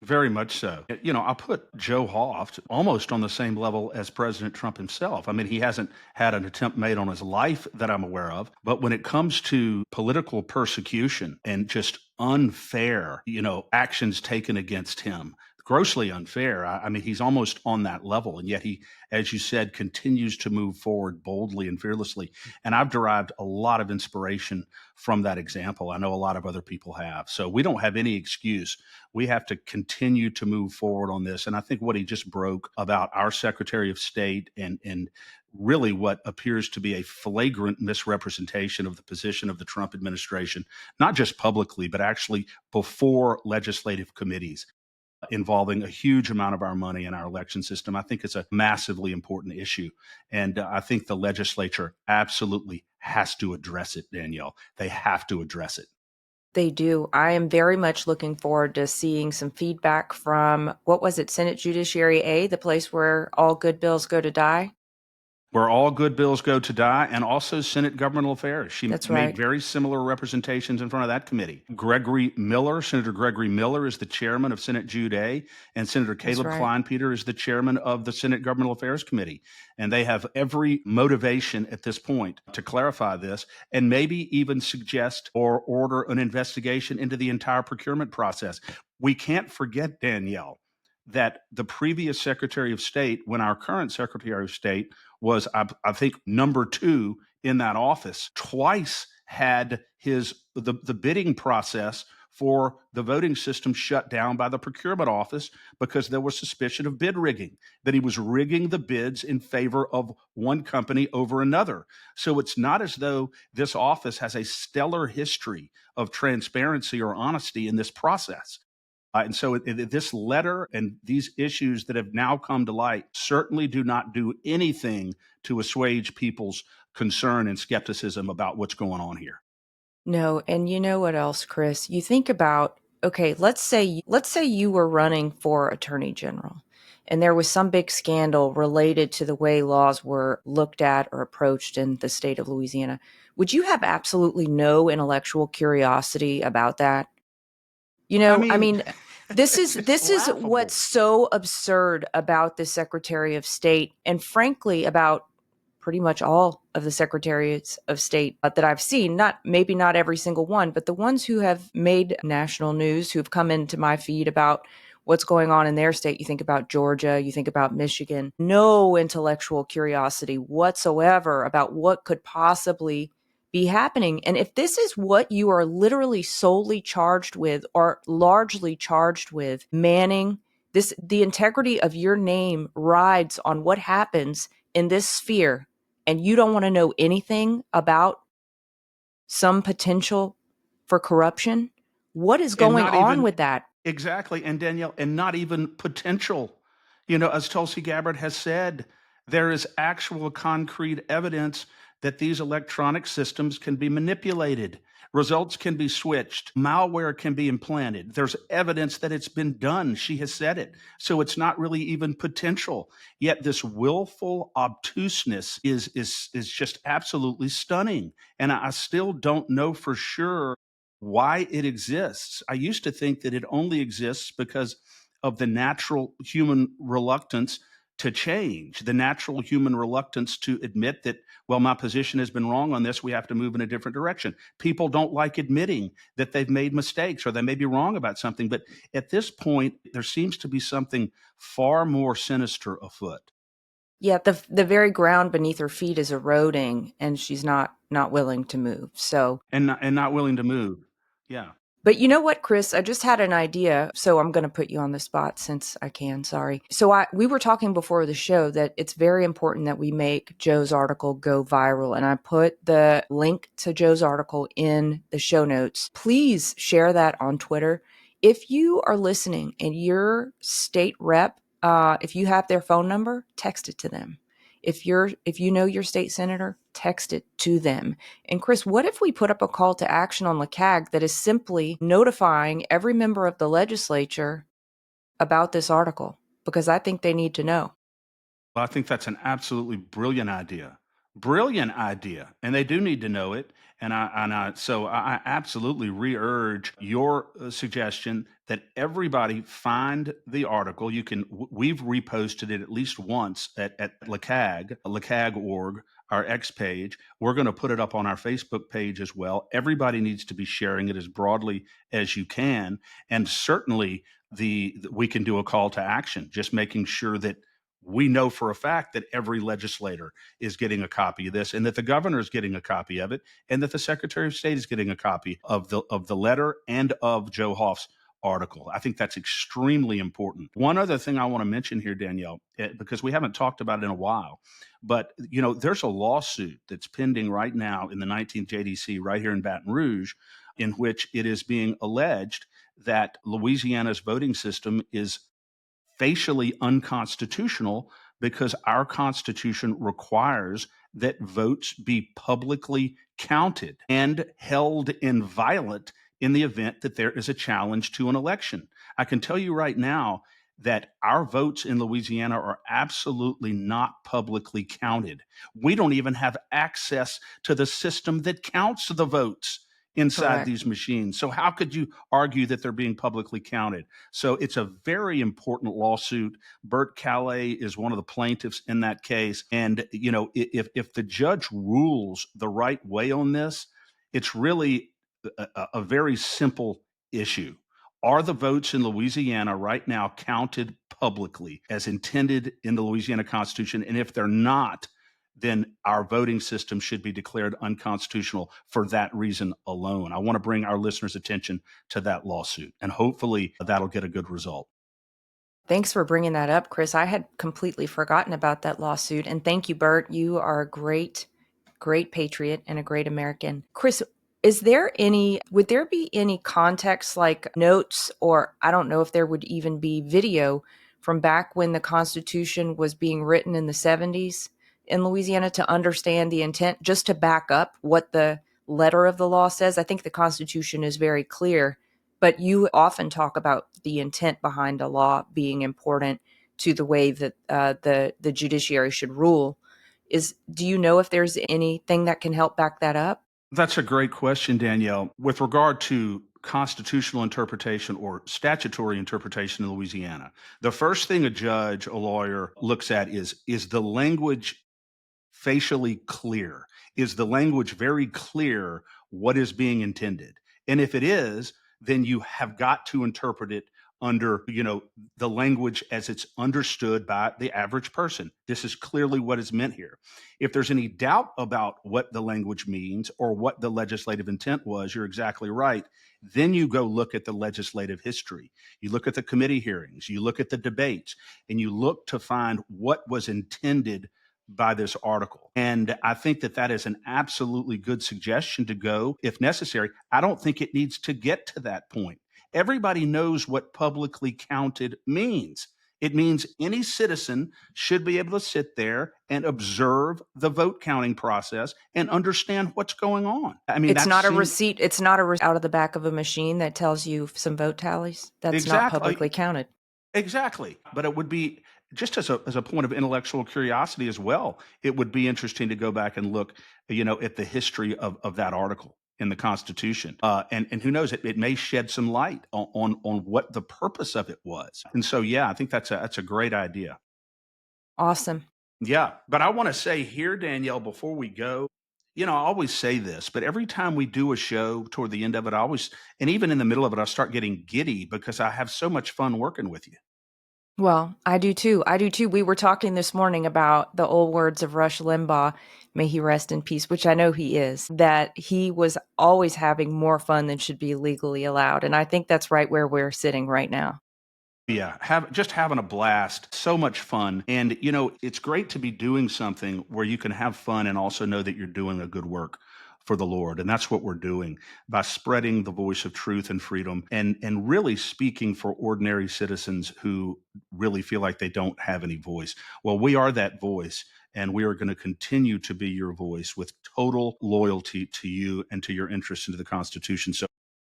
Very much so. I put Joe Hoft almost on the same level as President Trump himself. I mean, he hasn't had an attempt made on his life that I'm aware of. But when it comes to political persecution and just unfair, actions taken against him, grossly unfair. I mean, he's almost on that level. And yet he, as you said, continues to move forward boldly and fearlessly. And I've derived a lot of inspiration from that example. I know a lot of other people have. So we don't have any excuse. We have to continue to move forward on this. And I think what he just broke about our Secretary of State and really what appears to be a flagrant misrepresentation of the position of the Trump administration, not just publicly, but actually before legislative committees. involving a huge amount of our money in our election system. I think it's a massively important issue. And I think the legislature absolutely has to address it, Danielle. They have to address it. They do. I am very much looking forward to seeing some feedback from, what was it, Senate Judiciary A, the place where all good bills go to die? Where all good bills go to die, and also Senate Governmental Affairs. She That's made right. very similar representations in front of that committee. Senator Gregory Miller is the chairman of Senate Jude A, and Senator Caleb right. Kleinpeter is the chairman of the Senate Governmental Affairs Committee. And they have every motivation at this point to clarify this and maybe even suggest or order an investigation into the entire procurement process. We can't forget, Danielle, that the previous Secretary of State, when our current Secretary of State was, I think, number 2 in that office, twice had the bidding process for the voting system shut down by the procurement office because there was suspicion of bid rigging, that he was rigging the bids in favor of one company over another. So it's not as though this office has a stellar history of transparency or honesty in this process. And so this letter and these issues that have now come to light certainly do not do anything to assuage people's concern and skepticism about what's going on here. No, and you know what else, Chris? You think about, okay, let's say you were running for Attorney General and there was some big scandal related to the way laws were looked at or approached in the state of Louisiana. Would you have absolutely no intellectual curiosity about that? You know, I mean, this is laughable. what's so absurd about the Secretary of State, and frankly about pretty much all of the Secretaries of State that I've seen, maybe not every single one, but the ones who have made national news, who've come into my feed about what's going on in their state. You think about Georgia, you think about Michigan, no intellectual curiosity whatsoever about what could possibly be happening. And if this is what you are literally solely charged with or largely charged with, Manning, the integrity of your name rides on what happens in this sphere, and you don't want to know anything about some potential for corruption, what is going on with that? Exactly. And Danielle, and not even potential. As Tulsi Gabbard has said, there is actual concrete evidence that these electronic systems can be manipulated. Results can be switched. Malware can be implanted. There's evidence that it's been done. She has said it. So it's not really even potential. Yet this willful obtuseness is just absolutely stunning. And I still don't know for sure why it exists. I used to think that it only exists because of the natural human reluctance to change, the natural human reluctance to admit that, well, my position has been wrong on this. We have to move in a different direction. People don't like admitting that they've made mistakes or they may be wrong about something. But at this point, there seems to be something far more sinister afoot. Yeah, the very ground beneath her feet is eroding, and she's not willing to move. So And not willing to move. Yeah. But you know what, Chris? I just had an idea, so I'm going to put you on the spot since I can. Sorry. So we were talking before the show that it's very important that we make Joe's article go viral, and I put the link to Joe's article in the show notes. Please share that on Twitter. If you are listening and your state rep, if you have their phone number, text it to them. If you know your state senator, text it to them. And Chris, what if we put up a call to action on LACAG that is simply notifying every member of the legislature about this article? Because I think they need to know. Well, I think that's an absolutely brilliant idea. Brilliant idea. And they do need to know it. So I absolutely re-urge your suggestion that everybody find the article. We've reposted it at least once at LACAG, LACAG.org, our X page. We're going to put it up on our Facebook page as well. Everybody needs to be sharing it as broadly as you can. And certainly we can do a call to action, just making sure that we know for a fact that every legislator is getting a copy of this, and that the governor is getting a copy of it, and that the Secretary of State is getting a copy of the letter and of Joe Hoft's article. I think that's extremely important. One other thing I want to mention here, Danielle, because we haven't talked about it in a while, but there's a lawsuit that's pending right now in the 19th JDC right here in Baton Rouge, in which it is being alleged that Louisiana's voting system is facially unconstitutional because our Constitution requires that votes be publicly counted and held inviolate in the event that there is a challenge to an election. I can tell you right now that our votes in Louisiana are absolutely not publicly counted. We don't even have access to the system that counts the votes inside Correct. these machines. So, how could you argue that they're being publicly counted? So, it's a very important lawsuit. Bert Calais is one of the plaintiffs in that case. And, if the judge rules the right way on this, it's really a very simple issue. Are the votes in Louisiana right now counted publicly as intended in the Louisiana Constitution? And if they're not, then our voting system should be declared unconstitutional for that reason alone. I want to bring our listeners' attention to that lawsuit, and hopefully that'll get a good result. Thanks for bringing that up, Chris. I had completely forgotten about that lawsuit. And thank you, Bert. You are a great, great patriot and a great American. Chris, would there be any context like notes, or I don't know if there would even be video from back when the Constitution was being written in the 70s in Louisiana to understand the intent, just to back up what the letter of the law says? I think the Constitution is very clear, but you often talk about the intent behind a law being important to the way that the judiciary should rule. Do you know if there's anything that can help back that up? That's a great question, Danielle. With regard to constitutional interpretation or statutory interpretation in Louisiana, the first thing a judge, a lawyer looks at is the language facially clear? Is the language very clear what is being intended? And if it is, then you have got to interpret it under, the language as it's understood by the average person. This is clearly what is meant here. If there's any doubt about what the language means or what the legislative intent was, you're exactly right. Then you go look at the legislative history. You look at the committee hearings, you look at the debates, and you look to find what was intended by this article. And I think that is an absolutely good suggestion to go if necessary. I don't think it needs to get to that point. Everybody knows what publicly counted means. It means any citizen should be able to sit there and observe the vote counting process and understand what's going on. I mean, it's not a receipt. It's not out of the back of a machine that tells you some vote tallies. That's exactly. Not publicly counted. Exactly. But it would be, just as a point of intellectual curiosity as well, it would be interesting to go back and look, at the history of that article in the Constitution. And who knows, it may shed some light on what the purpose of it was. And so, yeah, I think that's a great idea. Awesome. Yeah. But I want to say here, Danielle, before we go, I always say this, but every time we do a show toward the end of it, and even in the middle of it, I start getting giddy because I have so much fun working with you. Well, I do too. We were talking this morning about the old words of Rush Limbaugh, may he rest in peace, which I know he is, that he was always having more fun than should be legally allowed. And I think that's right where we're sitting right now. Yeah, having a blast, so much fun. And, it's great to be doing something where you can have fun and also know that you're doing a good work for the Lord. And that's what we're doing by spreading the voice of truth and freedom and really speaking for ordinary citizens who really feel like they don't have any voice. Well, we are that voice, and we are going to continue to be your voice with total loyalty to you and to your interests into the Constitution. So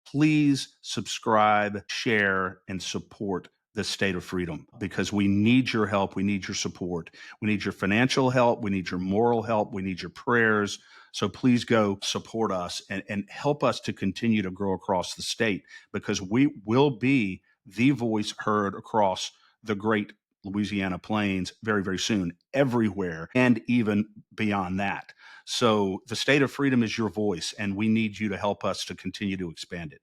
please subscribe, share, and support the State of Freedom, because we need your help. We need your support. We need your financial help. We need your moral help. We need your prayers. So please go support us and help us to continue to grow across the state, because we will be the voice heard across the great Louisiana plains very, very soon, everywhere, and even beyond that. So the State of Freedom is your voice, and we need you to help us to continue to expand it.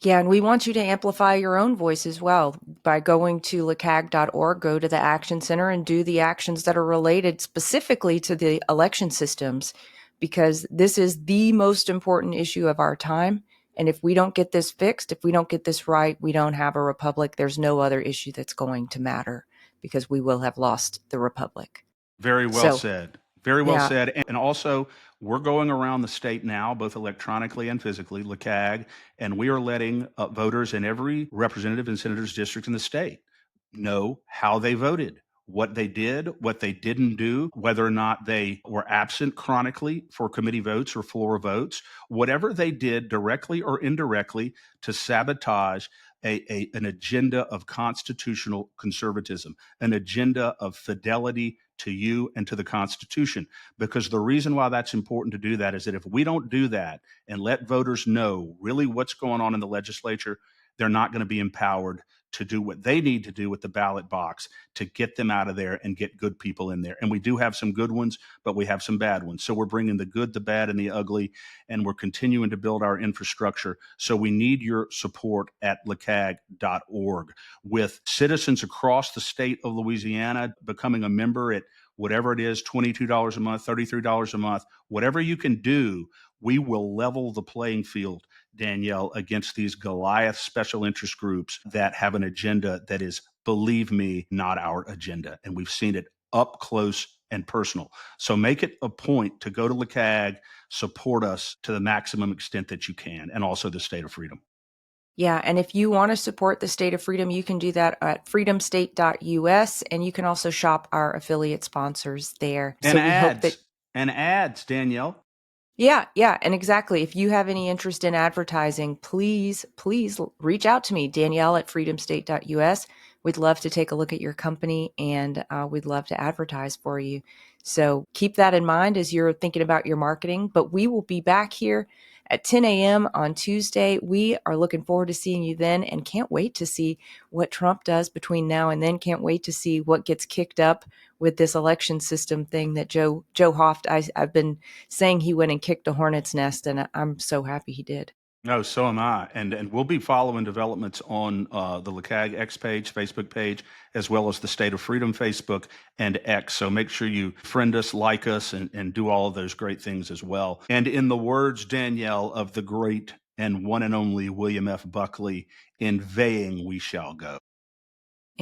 Yeah, and we want you to amplify your own voice as well by going to LACAG.org, go to the Action Center, and do the actions that are related specifically to the election systems, because this is the most important issue of our time. And if we don't get this fixed, if we don't get this right, we don't have a republic. There's no other issue that's going to matter, because we will have lost the republic. Very well said. Very well Yeah. said. And also, we're going around the state now, both electronically and physically, LACAG, and we are letting voters in every representative and senator's district in the state know how they voted, what they did, what they didn't do, whether or not they were absent chronically for committee votes or floor votes, whatever they did directly or indirectly to sabotage an agenda of constitutional conservatism, an agenda of fidelity to you and to the Constitution. Because the reason why that's important to do that is that if we don't do that and let voters know really what's going on in the legislature, they're not going to be empowered to do what they need to do with the ballot box to get them out of there and get good people in there. And we do have some good ones, but we have some bad ones. So we're bringing the good, the bad, and the ugly, and we're continuing to build our infrastructure. So we need your support at lacag.org, with citizens across the state of Louisiana becoming a member at whatever it is, $22 a month, $33 a month, whatever you can do. We will level the playing field, Danielle, against these Goliath special interest groups that have an agenda that is, believe me, not our agenda. And we've seen it up close and personal. So make it a point to go to LACAG, support us to the maximum extent that you can, and also the State of Freedom. Yeah, and if you want to support the State of Freedom, you can do that at freedomstate.us, and you can also shop our affiliate sponsors there. And So we hope that ads, Danielle. Yeah, and exactly. If you have any interest in advertising, please reach out to me, Danielle at freedomstate.us. We'd love to take a look at your company, and we'd love to advertise for you. So keep that in mind as you're thinking about your marketing. But we will be back here at 10 a.m. on Tuesday. We are looking forward to seeing you then, and can't wait to see what Trump does between now and then. Can't wait to see what gets kicked up with this election system thing that Joe Hoft, I've been saying he went and kicked a hornet's nest, and I'm so happy he did. No, so am I. And we'll be following developments on the LACAG X page, Facebook page, as well as the State of Freedom Facebook and X. So make sure you friend us, like us, and do all of those great things as well. And in the words, Danielle, of the great and one and only William F. Buckley, in vain we shall go.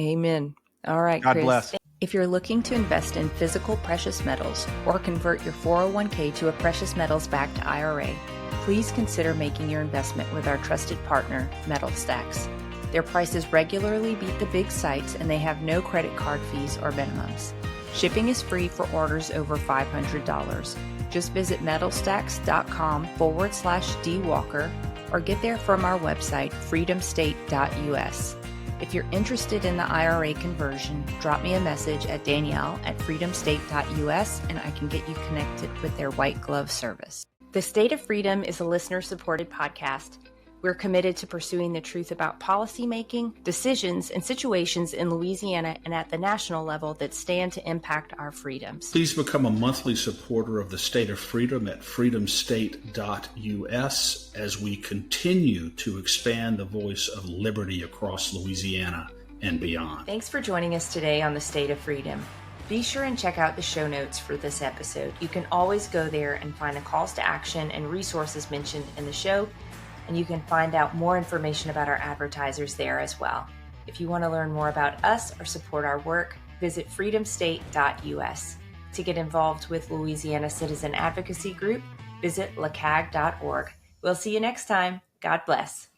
Amen. All right, God Chris. bless. If you're looking to invest in physical precious metals or convert your 401k to a precious metals backed IRA, please consider making your investment with our trusted partner, Metal Stacks. Their prices regularly beat the big sites, and they have no credit card fees or minimums. Shipping is free for orders over $500. Just visit metalstacks.com/dwalker or get there from our website, freedomstate.us. If you're interested in the IRA conversion, drop me a message at Danielle at freedomstate.us, and I can get you connected with their white glove service. The State of Freedom is a listener-supported podcast. We're committed to pursuing the truth about policymaking, decisions, and situations in Louisiana and at the national level that stand to impact our freedoms. Please become a monthly supporter of the State of Freedom at freedomstate.us as we continue to expand the voice of liberty across Louisiana and beyond. Thanks for joining us today on the State of Freedom. Be sure and check out the show notes for this episode. You can always go there and find the calls to action and resources mentioned in the show, and you can find out more information about our advertisers there as well. If you want to learn more about us or support our work, visit freedomstate.us. To get involved with Louisiana Citizen Advocacy Group, visit lacag.org. We'll see you next time. God bless.